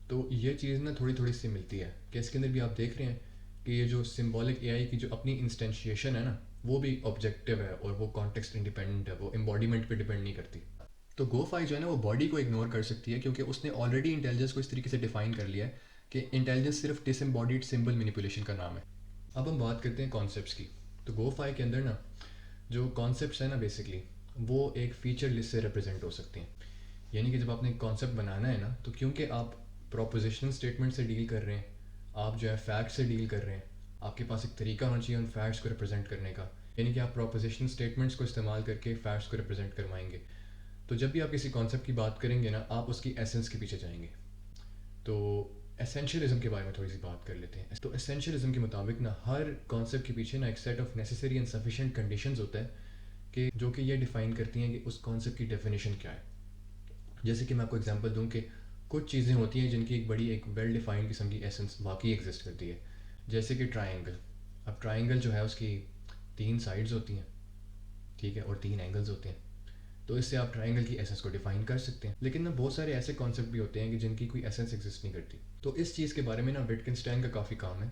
तो ये चीज़ ना थोड़ी थोड़ी सी मिलती है कि इसके अंदर भी आप देख रहे हैं कि ये जो सिंबॉलिक एआई की जो अपनी इंस्टेंशिएशन है ना, वो भी ऑब्जेक्टिव है और वो कॉन्टेक्स्ट इंडिपेंडेंट है, वो एम्बॉडीमेंट पे डिपेंड नहीं करती। तो गोफाई जो है ना वो बॉडी को इग्नोर कर सकती है, क्योंकि उसने ऑलरेडी इंटेलिजेंस को इस तरीके से डिफाइन कर लिया है कि इंटेलिजेंस सिर्फ डिसएम्बॉडीड सिंबल मैनिपुलेशन का नाम है। अब हम बात करते हैं कॉन्सेप्ट्स की। तो गोफाई के अंदर ना जो कॉन्सेप्ट्स हैं ना, बेसिकली वो एक फीचर लिस्ट से रिप्रेजेंट हो सकते हैं। यानी कि जब आपने एक कॉन्सेप्ट बनाना है ना, तो क्योंकि आप प्रोपोजिशनल स्टेटमेंट से डील कर रहे हैं, आप जो है फैक्ट से डील कर रहे हैं, आपके पास एक तरीका होना चाहिए उन फैक्ट्स को रिप्रेजेंट करने का। यानी कि आप प्रोपोजिशनल स्टेटमेंट्स को इस्तेमाल करके फैक्ट्स को रिप्रेजेंट करवाएंगे। तो जब भी आप किसी कॉन्सेप्ट की बात करेंगे ना, आप उसकी एसेंस के पीछे जाएंगे। तो एसेंशियलिज्म के बारे में थोड़ी सी बात कर लेते हैं। तो एसेंशियलिज्म के मुताबिक ना हर कॉन्सेप्ट के पीछे ना एक set of necessary and sufficient conditions होता है, कि जो कि ये डिफाइन करती हैं कि उस कॉन्सेप्ट की डेफिनेशन क्या है। जैसे कि मैं आपको एग्जांपल दूं कि कुछ चीज़ें होती हैं जिनकी एक बड़ी एक वेल डिफाइंड किस्म की एसेंस वाकई एग्जिस्ट करती है। जैसे कि ट्राइंगल। अब ट्राइंगल जो है उसकी 3 साइड्स होती हैं, ठीक है, और 3 एंगल्स होते हैं। तो इससे आप ट्राइंगल की एसेंस को डिफाइन कर सकते हैं। लेकिन ना बहुत सारे ऐसे कॉन्सेप्ट भी होते हैं कि जिनकी कोई एसेंस एग्जिस्ट नहीं करती। तो इस चीज़ के बारे में ना विटगेनस्टाइन का काफ़ी काम है।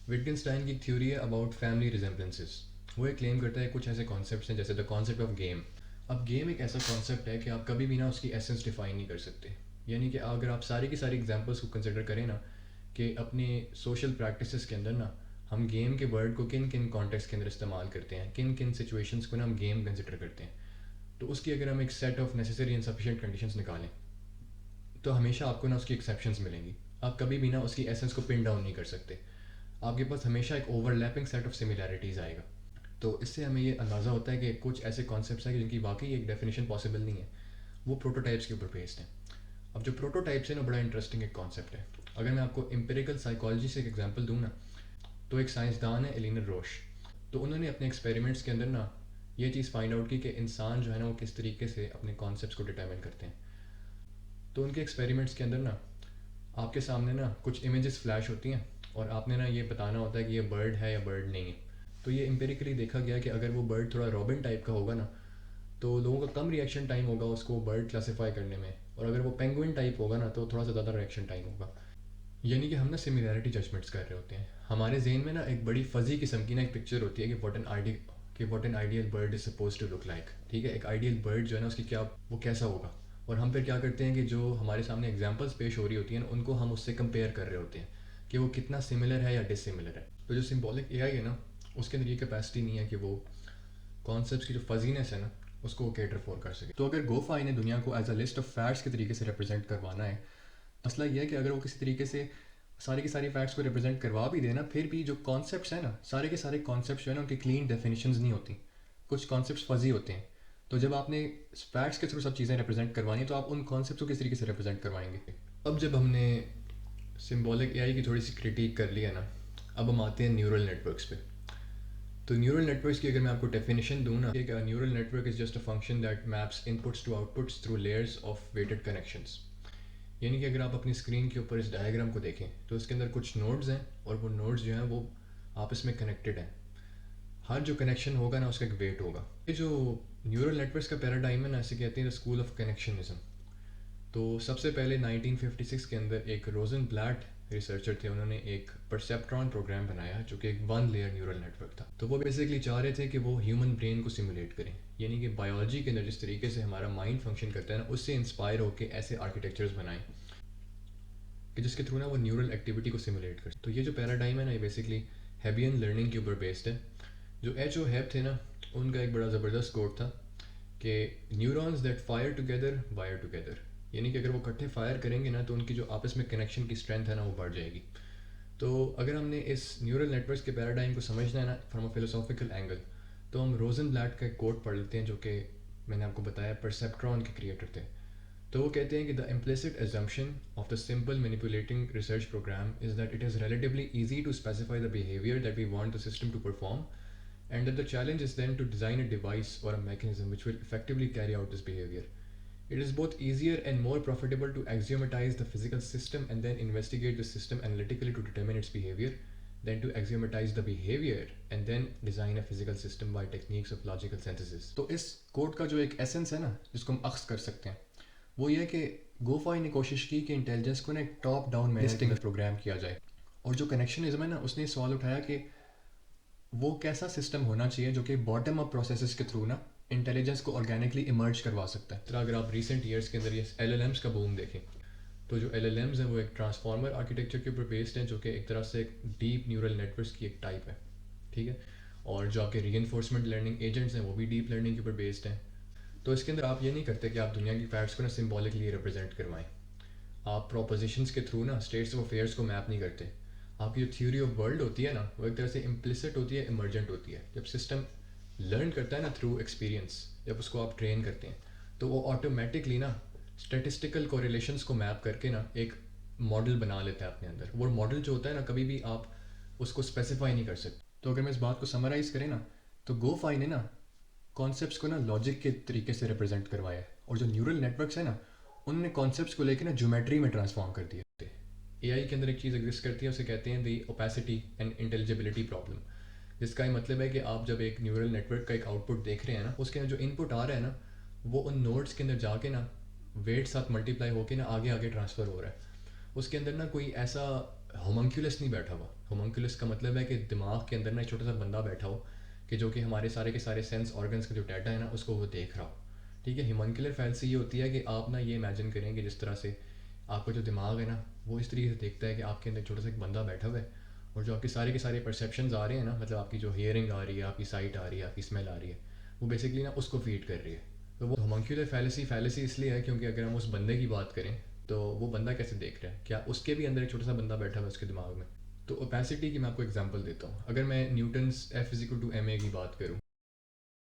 विटगेनस्टाइन की थ्योरी है अबाउट फैमिली रिजेम्बलेंसेस। वो एक क्लेम करता है कुछ ऐसे कॉन्सेप्ट्स हैं जैसे द कॉन्सेप्ट ऑफ गेम। अब गेम एक ऐसा कॉन्सेप्ट है कि आप कभी भी ना उसकी एसेंस डिफाइन नहीं कर सकते। यानी कि अगर आप सारी की सारी एग्जांपल्स को कंसिडर करें ना, कि अपने सोशल प्रैक्टिसेस के अंदर ना हम गेम के वर्ड को किन किन कॉन्टेक्स्ट के अंदर इस्तेमाल करते हैं, किन किन सिचुएशंस को ना हम गेम कंसिडर करते हैं, तो उसकी अगर हम एक set of necessary and sufficient conditions निकालें, तो हमेशा आपको ना उसकी एक्सेप्शंस मिलेंगी। आप कभी भी ना उसकी एसेंस को पिन डाउन नहीं कर सकते। आपके पास हमेशा एक ओवरलैपिंग सेट ऑफ सिमिलैरिटीज़ आएगा। तो इससे हमें ये अंदाज़ा होता है कि कुछ ऐसे कॉन्सेप्ट्स हैं कि जिनकी वाकई एक डेफिनेशन पॉसिबल नहीं है, वो प्रोटोटाइप्स के ऊपर बेस्ड हैं। अब जो प्रोटोटाइप्स है ना, बड़ा इंटरेस्टिंग एक कॉन्सेप्ट है। अगर मैं आपको एम्पिरिकल साइकोलॉजी से एक एग्जांपल दूँ ना, तो एक साइंसदान है एलिनर रोश। तो उन्होंने अपने एक्सपेरिमेंट्स के अंदर ना ये चीज़ फाइंड आउट की कि इंसान जो है ना वो किस तरीके से अपने कॉन्सेप्ट्स को डिटरमिन करते हैं। तो उनके एक्सपेरिमेंट्स के अंदर ना आपके सामने ना कुछ इमेजेस फ्लैश होती हैं, और आपने ना ये बताना होता है कि ये बर्ड है या बर्ड नहीं है। तो ये एम्पिरिकली देखा गया कि अगर वो बर्ड थोड़ा रॉबिन टाइप का होगा ना, तो लोगों का कम रिएक्शन टाइम होगा उसको बर्ड क्लासीफाई करने में, और अगर वो पेंगुइन टाइप होगा ना, तो थोड़ा सा ज़्यादा रिएक्शन टाइम होगा। यानी कि हम ना सिमिलैरिटी जजमेंट्स कर रहे होते हैं। हमारे जेन में ना एक बड़ी फजी किस्म की ना एक पिक्चर होती है कि कि what an ideal bird is suppose to look like. ठीक है, एक आइडियल बर्ड जो है ना उसकी क्या, वो कैसा होगा। और हम फिर क्या करते हैं कि जो हमारे सामने एग्जांपल्स पेश हो रही होती हैं ना, उनको हम उससे कंपेयर कर रहे होते हैं कि वो कितना सिमिलर है या डिसिमिलर है। तो जो सिंबॉलिक एआई है ना, उसके अंदर ये कैपेसिटी नहीं है कि वो कॉन्सेप्ट्स की जो फजीनेस है ना उसको वो कैटर फॉर कर सके। तो अगर गोफाई ने दुनिया को as a list of facts के तरीके से रिप्रेजेंट करवाना है, मसला ये है कि अगर वो किसी तरीके से सारी की सारी फैक्ट्स को रिप्रेजेंट करवा भी देना, फिर भी जो कॉन्सेप्ट्स हैं ना, सारे के सारे कॉन्सेप्ट्स जो है ना उनकी क्लीन डेफिनेशंस नहीं होती, कुछ कॉन्सेप्ट्स फजी होते हैं। तो जब आपने फैक्ट्स के थ्रू सब चीज़ें रिप्रेजेंट करवानी तो आप उन कॉन्सेप्ट्स को किस तरीके से रिप्रेजेंट करवाएंगे। अब जब हमने सिंबॉलिक एआई की थोड़ी सी क्रिटिक कर लिया ना, अब हम आते हैं न्यूरल नेटवर्क्स पे। तो न्यूरल नेटवर्क्स की अगर मैं आपको डेफिनेशन दूँ ना, एक neural network is just a function that maps inputs to outputs through layers of weighted connections. यानी कि अगर आप अपनी स्क्रीन के ऊपर इस डायग्राम को देखें तो इसके अंदर कुछ नोड्स हैं और वो नोड्स जो हैं वो आपस में कनेक्टेड हैं। हर जो कनेक्शन होगा ना उसका एक वेट होगा। ये जो न्यूरल नेटवर्क्स का पैराडाइम है ना, इसे कहते हैं स्कूल ऑफ कनेक्शनिज्म। तो सबसे पहले 1956 के अंदर एक रोजनब्लैट रिसर्चर थे, उन्होंने एक परसेप्ट्रॉन प्रोग्राम बनाया जो कि एक वन लेयर न्यूरल नेटवर्क था। तो वो बेसिकली चाह रहे थे कि वो ह्यूमन ब्रेन को सिमुलेट करें, यानी कि बायोलॉजी के अंदर जिस तरीके से हमारा माइंड फंक्शन करता है ना, उससे इंस्पायर होकर ऐसे आर्किटेक्चर्स बनाएं कि जिसके थ्रू ना वो न्यूरल एक्टिविटी को सिमुलेट कर। तो ये जो पैराडाइम है ना, ये बेसिकली हेबियन लर्निंग के ऊपर बेस्ड है। जो एच.ओ. हेब थे ना, उनका एक बड़ा ज़बरदस्त कोट था कि neurons that fire together wire together, यानी कि अगर वो इकट्ठे फायर करेंगे ना तो उनकी जो आपस में कनेक्शन की स्ट्रेंथ है ना वो बढ़ जाएगी। तो अगर हमने इस न्यूरल नेटवर्क्स के पैराडाइम को समझना है ना फ्रॉम अ फिलोसॉफिकल एंगल, तो हम रोजनब्लैट का एक कोट पढ़ लेते हैं जो कि मैंने आपको बताया परसेप्ट्रॉन के क्रिएटर थे। तो वो कहते हैं कि the implicit assumption of the simple manipulating research program is that it is relatively easy to specify the behavior that we want the system to perform, and that the challenge is then to design a device or a mechanism which will effectively carry out this behavior. It is both easier and more profitable to axiomatize the physical system and then investigate the system analytically to determine its behavior than to axiomatize the behavior and then design a physical system by techniques of logical synthesis. तो इस code का जो एक essence है ना जिसको हम अख्स कर सकते हैं, वो ये कि गोफाई ने कोशिश की कि इंटेलिजेंस को ना एक टॉप डाउन मैनेजमेंट प्रोग्राम किया जाए। और जो कनेक्शनिज्म है ना, उसने सवाल उठाया कि वो कैसा सिस्टम होना चाहिए जो कि बॉटम अप प्रोसेसेस के थ्रू ना इंटेलिजेंस को ऑर्गेनिकली इमर्ज करवा सकता है। तो अगर आप रिसेंट ईयर्स के अंदर ये LLMs का बूम देखें, तो जो LLMs हैं वो एक ट्रांसफॉर्मर आर्किटेक्चर के ऊपर बेस्ड हैं, जो कि एक तरह से एक डीप न्यूरल नेटवर्क्स की एक टाइप है। ठीक है, और जो आपके रीइंफोर्समेंट लर्निंग एजेंट्स हैं वो भी डीप लर्निंग के ऊपर बेस्ड हैं। तो इसके अंदर आप ये नहीं करते कि आप दुनिया की फैक्ट्स को ना सिम्बॉलिकली रिप्रेजेंट करवाएं, आप प्रोपोजिशंस के थ्रू ना स्टेट्स ऑफ अफेयर्स को मैप नहीं करते। आपकी जो थ्योरी ऑफ वर्ल्ड होती है ना, वो एक तरह से इम्प्लिसिट होती है, इमर्जेंट होती है। जब सिस्टम लर्न करता है ना थ्रू एक्सपीरियंस, जब उसको आप ट्रेन करते हैं तो वो ऑटोमेटिकली ना स्टेटिस्टिकल कोरिलेशंस को मैप करके ना एक मॉडल बना लेता है अपने अंदर। वो मॉडल जो होता है ना, कभी भी आप उसको स्पेसिफाई नहीं कर सकते। तो अगर मैं इस बात को समराइज़ करें ना, तो गोफाई ने ना कॉन्सेप्ट्स को ना लॉजिक के तरीके से रिप्रेजेंट करवाया है, और जो न्यूरल नेटवर्क्स है ना उनने कॉन्सेप्ट्स को लेकर ना ज्योमेट्री में ट्रांसफॉर्म कर दिया। एआई के अंदर एक चीज़ एग्जिस्ट करती है, उसे कहते हैं दी ओपेसिटी एंड इंटेलिजिबिलिटी प्रॉब्लम, जिसका ये मतलब है कि आप जब एक न्यूरल नेटवर्क का एक आउटपुट देख रहे हैं ना, उसके अंदर जो इनपुट आ रहा है ना, वो उन नोड्स के अंदर जाके ना वेट साथ मल्टीप्लाई होकर ना आगे आगे ट्रांसफ़र हो रहा है। उसके अंदर ना कोई ऐसा होमंक्यूलस नहीं बैठा हुआ। होमंक्यूलस का मतलब है कि दिमाग के अंदर ना एक छोटा सा बंदा बैठा हो कि जो कि हमारे सारे के सारे सेंस ऑर्गन्स का जो डाटा है ना उसको वो देख रहा हो। ठीक है, ह्यूमनक्यूलर फैल्सी ये होती है कि आप ना ये इमेजिन करें कि जिस तरह से आपका जो दिमाग है ना वो इस तरीके से देखता है कि आपके अंदर छोटा सा एक बंदा बैठा हुआ है, और जो आपके सारे के सारे परसेप्शंस आ रहे हैं ना, मतलब आपकी जो हियरिंग आ रही है, आपकी साइट आ रही है, आपकी स्मेल आ रही है, वो बेसिकली ना उसको फीड कर रही है। तो वो होमंक्यूलर फैलेसी इसलिए है क्योंकि अगर हम उस बंदे की बात करें तो वो बंदा कैसे देख रहा है, क्या उसके भी अंदर एक छोटा सा बंदा बैठा हुआ है उसके दिमाग में। तो ओपेसिटी की मैं आपको एग्जांपल देता हूँ। अगर मैं न्यूटन्स F=ma की बात करूँ,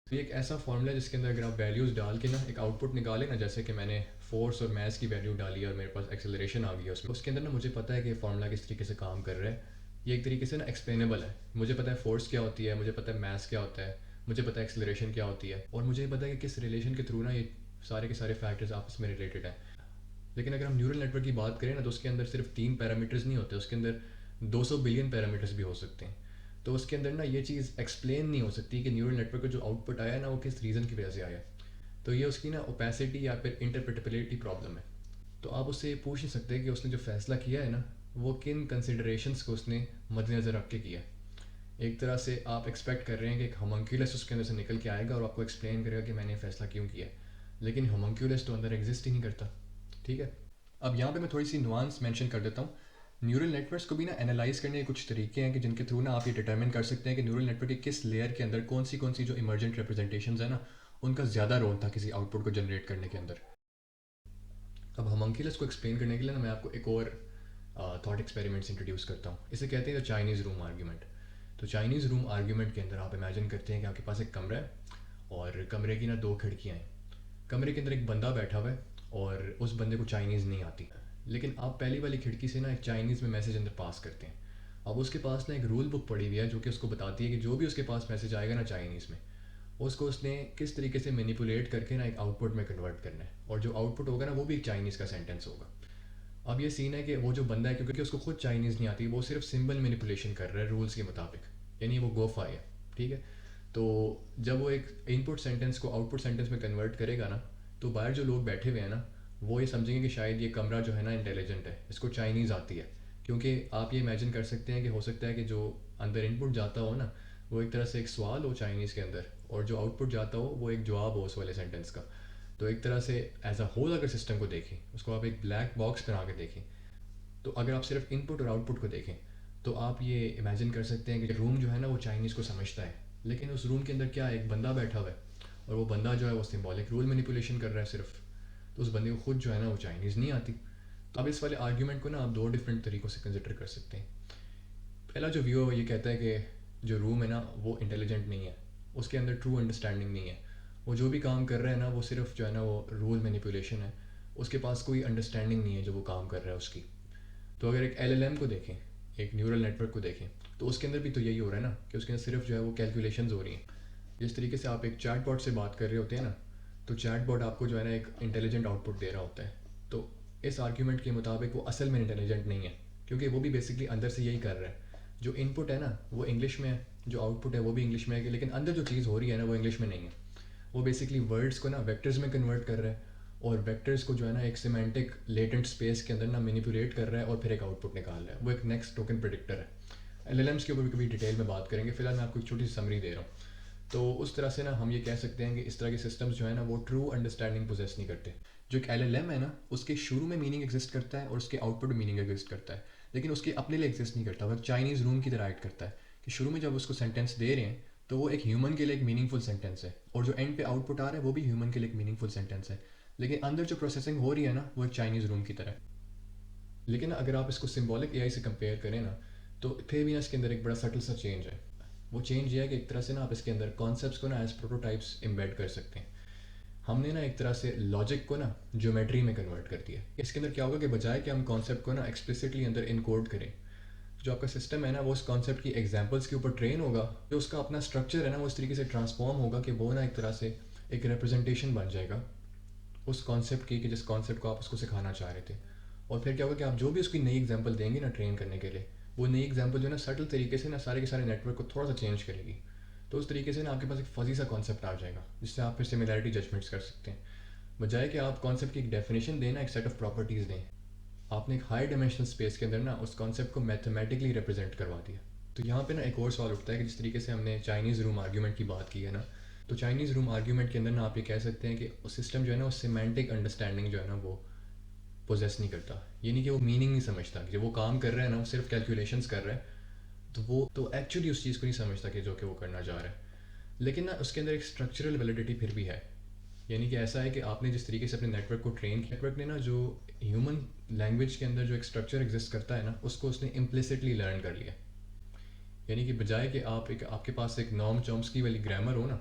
तो ये एक ऐसा फॉर्मूला है जिसके अंदर अगर आप वैल्यूज़ डाल के ना एक आउटपुट निकालें ना, जैसे कि मैंने फोर्स और मास की वैल्यू डाली और मेरे पास एक्सेलरेशन आ गई है उसमें, उसके अंदर ना मुझे पता है कि फार्मूला किस तरीके से काम कर रहा है। ये एक तरीके से ना एक्सप्लेनेबल है। मुझे पता है फोर्स क्या होती है, मुझे पता है मास क्या होता है, मुझे पता है एक्सेलरेशन क्या होती है, और मुझे पता है कि किस रिलेशन के थ्रू ना ये सारे के सारे फैक्टर्स आपस में रिलेटेड हैं। लेकिन अगर हम न्यूरल नेटवर्क की बात करें ना, तो उसके अंदर सिर्फ 3 पैरामीटर्स नहीं होते, उसके अंदर 200 बिलियन पैरामीटर्स भी हो सकते हैं। तो उसके अंदर ना ये चीज़ एक्सप्लेन नहीं हो सकती कि न्यूरल नेटवर्क का जो आउटपुट आया ना वो किस रीज़न की वजह से आया। तो ये उसकी ना ओपेसिटी या फिर इंटरप्रेटेबिलिटी प्रॉब्लम है। तो आप उससे ये पूछ नहीं सकते कि उसने जो फ़ैसला किया है ना वो किन कंसिडरेशंस को उसने मद्देनज़र रख के किया है। एक तरह से आप एक्सपेक्ट कर रहे हैं कि एक होमनक्यूलस उसके अंदर से निकल के आएगा और आपको एक्सप्लेन करेगा कि मैंने फैसला क्यों किया, लेकिन होमनक्यूलस तो अंदर एग्जिस्ट ही नहीं करता। ठीक है, अब यहाँ पे मैं थोड़ी सी नुआंस मेंशन कर देता हूँ। न्यूरल नेटवर्क्स को भी ना एनालाइज करने के कुछ तरीके हैं कि जिनके थ्रू ना आप ये डिटरमिन कर सकते हैं कि न्यूरल नेटवर्क के किस लेयर के अंदर कौन सी जो इमर्जेंट रिप्रेजेंटेशंस है ना, उनका ज़्यादा रोल था किसी आउटपुट को जनरेट करने के अंदर। अब होमनक्यूलस को एक्सप्लेन करने के लिए ना मैं आपको एक और थॉट एक्सपेरिमेंट्स इंट्रोड्यूस करता हूँ। इसे कहते हैं द चाइनीज़ रूम आर्ग्यूमेंट। तो चाइनीज़ रूम आर्ग्यूमेंट के अंदर आप इमेजिन करते हैं कि आपके पास एक कमरा है और कमरे की ना दो खिड़कियाँ हैं। कमरे के अंदर एक बंदा बैठा हुआ है और उस बंदे को चाइनीज़ नहीं आती, लेकिन आप पहली वाली खिड़की से ना एक चाइनीज़ में मैसेज अंदर पास करते हैं। अब उसके पास ना एक रूल बुक पड़ी हुई है जो कि उसको बताती है कि जो भी उसके पास मैसेज आएगा ना चाइनीज़ में, उसको उसने किस तरीके से मैनिपुलेट करके ना एक आउटपुट में कन्वर्ट करना है, और जो आउटपुट होगा ना वो भी एक चाइनीज़ का सेंटेंस होगा। अब ये सीन है कि वो जो बंदा है, क्योंकि उसको खुद चाइनीज़ नहीं आती, वो सिर्फ सिंबल मैनिपुलेशन कर रहा है रूल्स के मुताबिक, यानी वो गोफा है। ठीक है, तो जब वो एक इनपुट सेंटेंस को आउटपुट सेंटेंस में कन्वर्ट करेगा ना, तो बाहर जो लोग बैठे हुए हैं ना, वो ये समझेंगे कि शायद ये कमरा जो है ना इंटेलिजेंट है, इसको चाइनीज़ आती है। क्योंकि आप ये इमेजिन कर सकते हैं कि हो सकता है कि जो अंदर इनपुट जाता हो ना, वो एक तरह से एक सवाल हो चाइनीज़ के अंदर, और जो आउटपुट जाता हो वो एक जवाब हो उस वाले सेंटेंस का। तो एक तरह से एज अ होल अगर सिस्टम को देखें, उसको आप एक ब्लैक बॉक्स बना के देखें, तो अगर आप सिर्फ इनपुट और आउटपुट को देखें तो आप ये इमेजिन कर सकते हैं कि रूम जो है ना वो चाइनीज़ को समझता है, लेकिन उस रूम के अंदर क्या है, एक बंदा बैठा हुआ है, और वो बंदा जो है वो सिंबॉलिक रूल मैनिपुलेशन कर रहा है सिर्फ। तो उस बंदे को खुद जो है ना वो चाइनीज़ नहीं आती। तो अब इस वाले आर्ग्यूमेंट को ना आप दो डिफरेंट तरीक़ों से कंसिडर कर सकते हैं। पहला जो व्यू है वो ये कहता है कि जो रूम है ना वो इंटेलिजेंट नहीं है, उसके अंदर ट्रू अंडरस्टैंडिंग नहीं है, वो जो भी काम कर रहा है ना वो सिर्फ जो है ना वो रूल मैनिपुलेशन है, उसके पास कोई अंडरस्टैंडिंग नहीं है जो वो काम कर रहा है उसकी। तो अगर एक एलएलएम को देखें, एक न्यूरल नेटवर्क को देखें, तो उसके अंदर भी तो यही हो रहा है ना कि उसके अंदर सिर्फ जो है वो कैलकुलेशंस हो रही हैं। जिस तरीके से आप एक चैटबॉट से बात कर रहे होते हैं ना, तो चैटबॉट आपको जो है ना एक इंटेलिजेंट आउटपुट दे रहा होता है। तो इस आर्ग्यूमेंट के मुताबिक वो असल में इंटेलिजेंट नहीं है, क्योंकि वो भी बेसिकली अंदर से यही कर रहा है। जो इनपुट है ना वो इंग्लिश में है, जो आउटपुट है वो भी इंग्लिश में है, लेकिन अंदर जो चीज़ हो रही है ना वो इंग्लिश में नहीं है। वो बेसिकली वर्ड्स को ना वेक्टर्स में कन्वर्ट कर रहा है, और वेक्टर्स को जो है ना एक सिमेंटिक लेटेंट स्पेस के अंदर ना मैनिपुलेट कर रहा है और फिर एक आउटपुट निकाल रहा है। वो एक नेक्स्ट टोकन प्रेडिक्टर है। एलएलएम्स के ऊपर भी कभी डिटेल में बात करेंगे, फिलहाल मैं आपको एक छोटी सी समरी दे रहा हूँ। तो उस तरह से ना हम ये कह सकते हैं कि इस तरह के सिस्टम्स जो है ना वो ट्रू अंडरस्टैंडिंग पोजेस नहीं करते। जो एक एलएलएम है ना उसके शुरू में मीनिंग एग्जिस्ट करता है और उसके आउटपुट में मीनिंग एग्जिस्ट करता है, लेकिन उसके अपने लिए एग्जिस्ट नहीं करता। वो चाइनीज़ रूम की तरह एक्ट करता है कि शुरू में जब उसको सेंटेंस दे रहे हैं तो वो एक ह्यूमन के लिए एक मीनिंगफुल सेंटेंस है, और जो एंड पे आउटपुट आ रहा है वो भी ह्यूमन के लिए एक मीनिंगफुल सेंटेंस है, लेकिन अंदर जो प्रोसेसिंग हो रही है ना वो एक चाइनीज़ रूम की तरह है। लेकिन अगर आप इसको सिंबॉलिक एआई से कंपेयर करें ना, तो फिर भी ना इसके अंदर एक बड़ा सटल सा चेंज है। वो चेंज ये है कि एक तरह से ना आप इसके अंदर कॉन्सेप्ट्स को ना एज प्रोटोटाइप्स एम्बेड कर सकते हैं। हमने ना एक तरह से लॉजिक को ना ज्योमेट्री में कन्वर्ट कर दिया। इसके अंदर क्या होगा कि बजाय कि हम कॉन्सेप्ट को ना एक्सप्लिसिटली अंदर इनकोड करें, जो आपका सिस्टम है ना वो उस कॉन्सेप्ट की एग्जांपल्स के ऊपर ट्रेन होगा, जो उसका अपना स्ट्रक्चर है ना वो इस तरीके से ट्रांसफॉर्म होगा कि वो ना एक तरह से एक रिप्रेजेंटेशन बन जाएगा उस कॉन्सेप्ट की, कि जिस कॉन्सेप्ट को आप उसको सिखाना चाह रहे थे। और फिर क्या होगा कि आप जो भी उसकी नई एग्जांपल देंगे ना ट्रेन करने के लिए, वो नई एग्जांपल जो है ना सटल तरीके से ना सारे के सारे नेटवर्क को थोड़ा सा चेंज करेगी। तो उस तरीके से ना आपके पास एक फजी सा कॉन्सेप्ट आ जाएगा जिससे आप फिर सिमिलैरिटी जजमेंट्स कर सकते हैं। बजाय कि आप कॉन्सेप्ट की एक डेफिनेशन देना, एक सेट ऑफ प्रॉपर्टीज़ दें, आपने एक हाई डायमेंशनल स्पेस के अंदर ना उस कॉन्सेप्ट को मैथमेटिकली रिप्रेजेंट करवा दिया। तो यहाँ पे ना एक और सवाल उठता है कि जिस तरीके से हमने चाइनीज़ रूम आर्ग्यूमेंट की बात की है ना, तो चाइनीज़ रूम आर्ग्यूमेंट के अंदर ना आप ये कह सकते हैं कि उस सिस्टम जो है ना वो सिमेंटिक अंडरस्टैंडिंग जो है ना वो पोजेस नहीं करता। ये नहीं कि वो मीनिंग नहीं समझता, कि जब वो काम कर रहा है ना वो सिर्फ कैलकुलेशंस कर रहा है, तो वो तो एक्चुअली उस चीज़ को नहीं समझता कि जो कि वो करना चाह रहा है। लेकिन ना उसके अंदर एक स्ट्रक्चरल वैलिडिटी फिर भी है। यानी कि ऐसा है कि आपने जिस तरीके से अपने नेटवर्क को ट्रेन किया, नेटवर्क ने ना जो ह्यूमन लैंग्वेज के अंदर जो एक स्ट्रक्चर एग्जिस्ट करता है ना उसको उसने इम्प्लिसिटली लर्न कर लिया। यानी कि बजाय कि आप एक आपके पास एक नॉर्म चॉम्स्की वाली ग्रामर हो ना,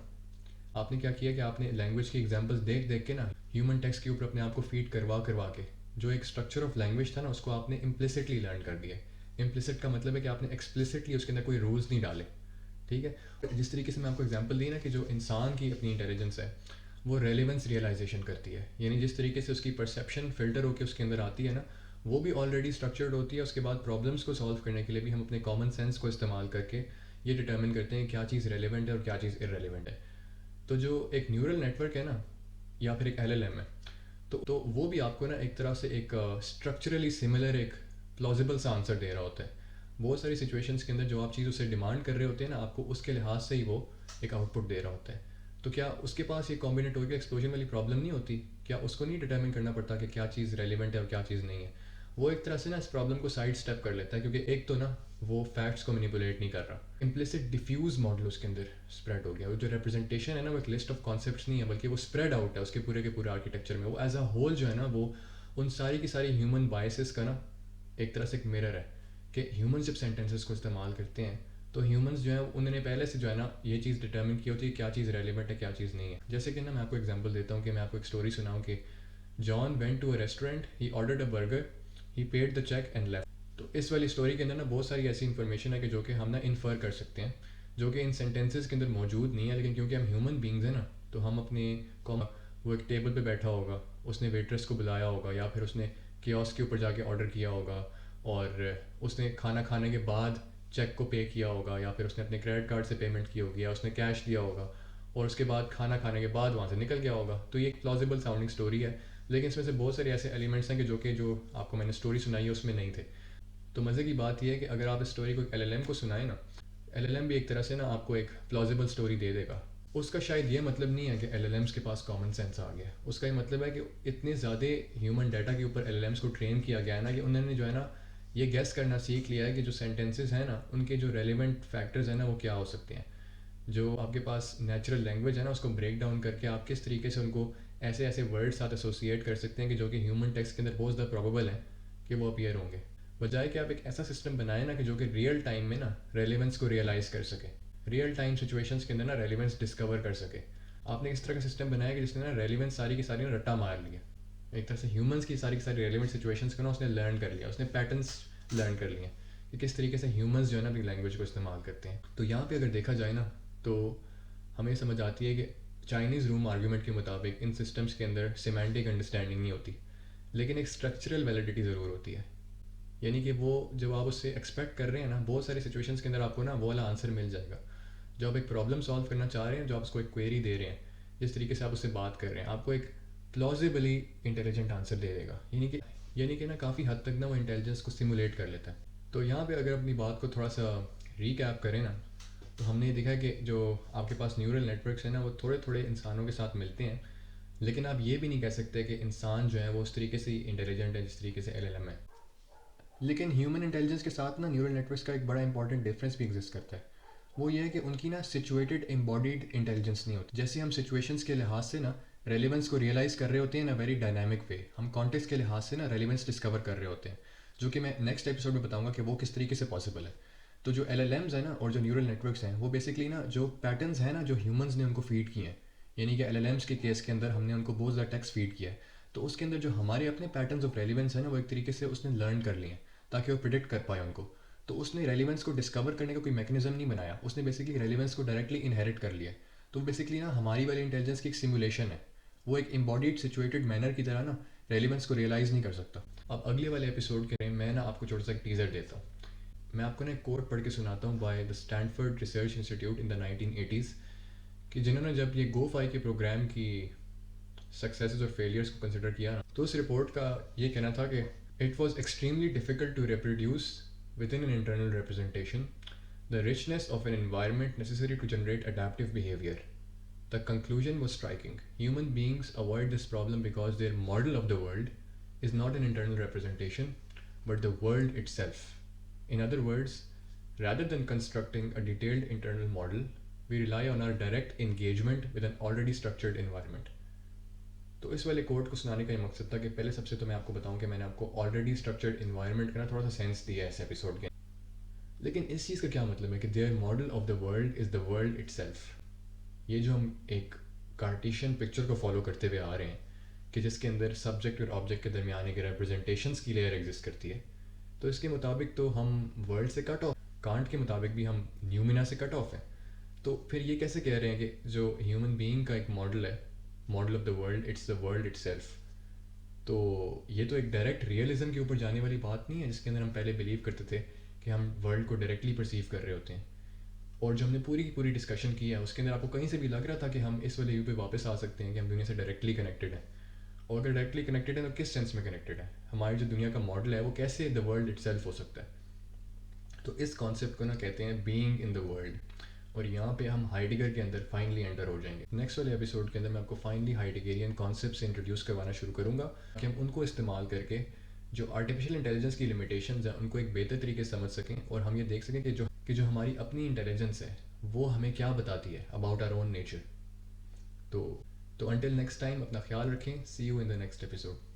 आपने क्या किया कि आपने लैंग्वेज की एग्जांपल्स देख देख के ना ह्यूमन टेक्स्ट के ऊपर अपने आप को फीड करवा करवा के जो एक स्ट्रक्चर ऑफ लैंग्वेज था ना उसको आपने इम्प्लिसिटली लर्न कर दिया। इम्प्लिसिट का मतलब है कि आपने एक्सप्लिसिटली उसके अंदर कोई रूल्स नहीं डाले। ठीक है, जिस तरीके से मैं आपको एग्जांपल दी ना कि जो इंसान की अपनी इंटेलिजेंस है वो रेलेवेंस रियलाइजेशन करती है, यानी जिस तरीके से उसकी परसेप्शन फिल्टर होकर उसके अंदर आती है ना वो भी ऑलरेडी स्ट्रक्चर्ड होती है। उसके बाद प्रॉब्लम्स को सॉल्व करने के लिए भी हम अपने कॉमन सेंस को इस्तेमाल करके ये डिटर्मिन करते हैं क्या चीज़ रेलेवेंट है और क्या चीज़ इरेलीवेंट है। तो जो एक न्यूरल नेटवर्क है ना या फिर एक एलएलएम है, तो वो भी आपको ना एक तरह से एक स्ट्रक्चरली सिमिलर एक प्लॉजिबल सा आंसर दे रहा होता है। बहुत सारी सिचुएशंस के अंदर जो आप चीज़ उससे डिमांड कर रहे होते हैं ना, आपको उसके लिहाज से ही वो एक आउटपुट दे रहा होता है। तो क्या उसके पास ये कॉम्बिनेटोरियल एक्सप्लोजन वाली प्रॉब्लम नहीं होती? क्या उसको नहीं डिटर्मिन करना पड़ता कि क्या चीज़ रेलिवेंट है और क्या चीज़ नहीं है? वो एक तरह से ना इस प्रॉब्लम को साइड स्टेप कर लेता है, क्योंकि एक तो ना वो फैक्ट्स को मैनिपुलेट नहीं कर रहा, इम्प्लिसिट डिफ्यूज मॉडल उसके अंदर स्प्रेड हो गया। वो जो रिप्रेजेंटेशन है ना, वो एक लिस्ट ऑफ कॉन्सेप्ट्स नहीं है, बल्कि वो स्प्रेड आउट है उसके पूरे के पूरे आर्किटेक्चर में। वो एज अ होल जो है ना, वो उन सारी की सारी ह्यूमन बायसेस का ना एक तरह से एक मिरर है। कि ह्यूमंस जब सेंटेंसेस को इस्तेमाल करते हैं तो ह्यूमंस जो है उन्होंने पहले से जो है ना ये चीज़ डिटर्मिन की होती है क्या चीज़ रेलिवेंट है क्या चीज़ नहीं है। जैसे कि ना मैं आपको एग्जांपल देता हूँ कि मैं आपको एक स्टोरी सुनाऊँ कि John went to a restaurant, he ordered a burger, he paid the check and left. तो इस वाली स्टोरी के अंदर ना बहुत सारी ऐसी इन्फॉर्मेशन है कि जो कि हम ना इन्फर कर सकते हैं, जो कि इन सेंटेंसेस के अंदर मौजूद नहीं है, लेकिन क्योंकि हम ह्यूमन बींग्स हैं ना, तो हम अपने वो एक टेबल पे बैठा होगा, उसने वेट्रेस को बुलाया होगा, या फिर उसने कियोस्क के ऊपर जाके ऑर्डर किया होगा, और उसने खाना खाने के बाद चेक को पे किया होगा, या फिर उसने अपने क्रेडिट कार्ड से पेमेंट की होगी, या उसने कैश दिया होगा, और उसके बाद खाना खाने के बाद वहाँ से निकल गया होगा। तो ये एक प्लॉजिबल साउंडिंग स्टोरी है, लेकिन इसमें से बहुत सारे ऐसे एलिमेंट्स हैं कि जो आपको मैंने स्टोरी सुनाई है उसमें नहीं थे। तो मज़े की बात यह है कि अगर आप इस स्टोरी को एलएलएम को सुनाएं ना, एलएलएम भी एक तरह से ना आपको एक प्लॉजिबल स्टोरी दे देगा। उसका शायद ये मतलब नहीं है कि एलएलएम्स के पास कॉमन सेंस आ गया, उसका ये मतलब है कि इतने ज़्यादा ह्यूमन डाटा के ऊपर एलएलएम्स को ट्रेन किया गया है ना, कि उन्होंने जो है ना ये गेस करना सीख लिया है कि जो सेंटेंसेस हैं ना उनके जो रेलिवेंट फैक्टर्स हैं ना वो क्या हो सकते हैं। जो आपके पास नेचुरल लैंग्वेज है ना, उसको ब्रेक डाउन करके आप किस तरीके से उनको ऐसे ऐसे वर्ड साथ एसोसिएट कर सकते हैं कि जो कि ह्यूमन टेक्स्ट के अंदर बहुत ज़्यादा प्रोबेबल है कि वो अपीयर होंगे, बजाय कि आप एक ऐसा सिस्टम बनाए ना कि जो कि रियल टाइम में ना रेलिवेंस को रियलाइज़ कर सके, रियल टाइम सिचुएशंस के अंदर ना रेलिवेंस डिस्कवर कर सके। आपने इस तरह का सिस्टम बनाया कि जिसने ना रेलिवेंस सारी की सारी ना रट्टा मार लिया, एक तरह से ह्यूमंस की सारी रेलिवेंट सिचुएशंस को ना उसने लर्न कर लिया, उसने पैटर्न्स लर्न कर लिए कि किस तरीके से ह्यूमंस जो है ना अपनी लैंग्वेज को इस्तेमाल करते हैं। तो यहाँ पे अगर देखा जाए ना, तो हमें समझ आती है कि चाइनीज़ रूम आर्ग्यूमेंट के मुताबिक इन सिस्टम्स के अंदर सिमेंटिक अंडरस्टैंडिंग नहीं होती, लेकिन एक स्ट्रक्चरल वैलिडिटी ज़रूर होती है। यानी कि वो जब आप उससे एक्सपेक्ट कर रहे हैं ना, बहुत सारी सिचुएशंस के अंदर आपको ना वो वाला आंसर मिल जाएगा। जो आप एक प्रॉब्लम सॉल्व करना चाह रहे हैं, जो आप उसको एक क्वेरी दे रहे हैं, जिस तरीके से आप उससे बात कर रहे हैं, आपको एक प्लॉजिबली इंटेलिजेंट आंसर दे देगा। यानी कि ना काफ़ी हद तक ना वो इंटेलिजेंस को सिमुलेट कर लेता है। तो यहाँ पे अगर अपनी बात को थोड़ा सा रीकैप करें ना, तो हमने ये देखा है कि जो आपके पास न्यूरल नेटवर्क्स हैं ना, वो थोड़े थोड़े इंसानों के साथ मिलते हैं, लेकिन आप ये भी नहीं कह सकते कि इंसान जो है वो उस तरीके से ही इंटेलिजेंट है जिस तरीके से एलएलएम है। लेकिन ह्यूमन इंटेलिजेंस के साथ ना न्यूरल नेटवर्क्स का एक बड़ा इंपॉर्टेंट डिफरेंस भी एग्जिस्ट करता है। वो ये है कि उनकी ना सिचुएटेड एम्बॉडीड इंटेलिजेंस नहीं होती। जैसे हम सिचुएशंस के लिहाज से ना रेलिवेंस को रियलाइज़ कर रहे होते हैं ना वेरी डायनामिक वे, हम कॉन्टेक्स्ट के लिहाज से ना रेलिवेंस डिस्कवर कर रहे होते हैं, जो कि मैं नेक्स्ट एपिसोड में बताऊंगा कि वो किस तरीके से पॉसिबल है। तो जो एलएलएम्स है ना और जो न्यूरल नेटवर्क्स हैं, वो बेसिकली ना जो पैटर्न्स हैं ना जो ह्यूमंस ने उनको फीड किए हैं, यानी कि एलएलएम्स के केस के अंदर हमने उनको बहुत ज़्यादा टेक्स्ट फीड किया है, तो उसके अंदर जो हमारे अपने पैटर्न्स ऑफ रेलिवेंस है ना वो एक तरीके से उसने लर्न कर लिए हैं ताकि वो प्रिडिक्ट कर पाए उनको। तो उसने रेलिवेंस को डिस्कवर करने का कोई मैकेनिज्म नहीं बनाया, उसने बेसिकली रेलिवेंस को डायरेक्टली इनहेरिट कर लिया। तो बेसिकली ना हमारी वाली इंटेलिजेंस की एक सिमुलेशन है, वो एक एम्बॉडीड सिचुएटेड मैनर की तरह ना रेलिवेंस को रियलाइज़ नहीं कर सकता। अब अगले वाले एपिसोड के मैं ना आपको छोटा सा एक टीज़र देता हूँ। मैं आपको ना एक कोट पढ़ के सुनाता हूँ by the Stanford research institute in the 1980s, कि जिन्होंने जब ये गो फाई के प्रोग्राम की सक्सेसेस और फेलियर्स को कंसिडर किया ना, तो उस रिपोर्ट का ये कहना था कि it was extremely difficult to reproduce within an internal representation the richness of an environment necessary to generate adaptive behavior. The conclusion was striking. Human beings avoid this problem because their model of the world is not an internal representation, but the world itself. In other words, rather than constructing a detailed internal model, we rely on our direct engagement with an already structured environment. तो इस वाले code को सुनाने का ये मकसद था कि पहले सबसे तो मैं आपको बताऊं कि मैंने आपको ऑलरेडी स्ट्रक्चर्ड इन्वायरमेंट का ना थोड़ा सा सेंस दिया है इस एपिसोड के, लेकिन इस चीज़ का क्या मतलब है कि their model of the world is the world itself. ये जो हम एक कार्टेशियन पिक्चर को फॉलो करते हुए आ रहे हैं कि जिसके अंदर सब्जेक्ट और ऑब्जेक्ट के दरमियान एक रिप्रेजेंटेशंस की लेयर एग्जिस्ट करती है, तो इसके मुताबिक तो हम वर्ल्ड से कट ऑफ, कांट के मुताबिक भी हम न्यूमिना से कट ऑफ हैं। तो फिर ये कैसे कह रहे हैं कि जो ह्यूमन बीइंग का एक मॉडल है, model of the world it's the world itself. तो ये तो एक डायरेक्ट रियलिज्म के ऊपर जाने वाली बात नहीं है, जिसके अंदर हम पहले बिलीव करते थे कि हम वर्ल्ड को डायरेक्टली परसीव कर रहे होते हैं। और जो हमने पूरी की पूरी डिस्कशन की है उसके अंदर आपको कहीं से भी लग रहा था कि हम इस वाले व्यू पे वापस आ सकते हैं कि हम दुनिया से डायरेक्टली कनेक्टेड हैं। और अगर डायरेक्टली कनेक्टेड है तो किस सेंस में कनेक्टेड है, हमारी जो दुनिया का मॉडल है वो कैसे द वर्ल्ड इटसेल्फ हो सकता है। तो इस कॉन्सेप्ट को ना कहते हैं बीइंग इन द वर्ल्ड, और यहाँ पे हम हाइडिगर के अंदर फाइनली एंटर हो जाएंगे। नेक्स्ट वाले एपिसोड के अंदर मैं आपको फाइनली हाइडिगेरियन कॉन्सेप्ट से इंट्रोड्यूस करवाना शुरू करूँगा कि हम उनको इस्तेमाल करके जो आर्टिफिशियल इंटेलिजेंस की लिमिटेशंस हैं उनको एक बेहतर तरीके से समझ सकें, और हम ये देख सकें कि जो हमारी अपनी इंटेलिजेंस है वो हमें क्या बताती है अबाउट आवर ओन नेचर। तो अंटिल नेक्स्ट टाइम अपना ख्याल रखें। See you in the next episode.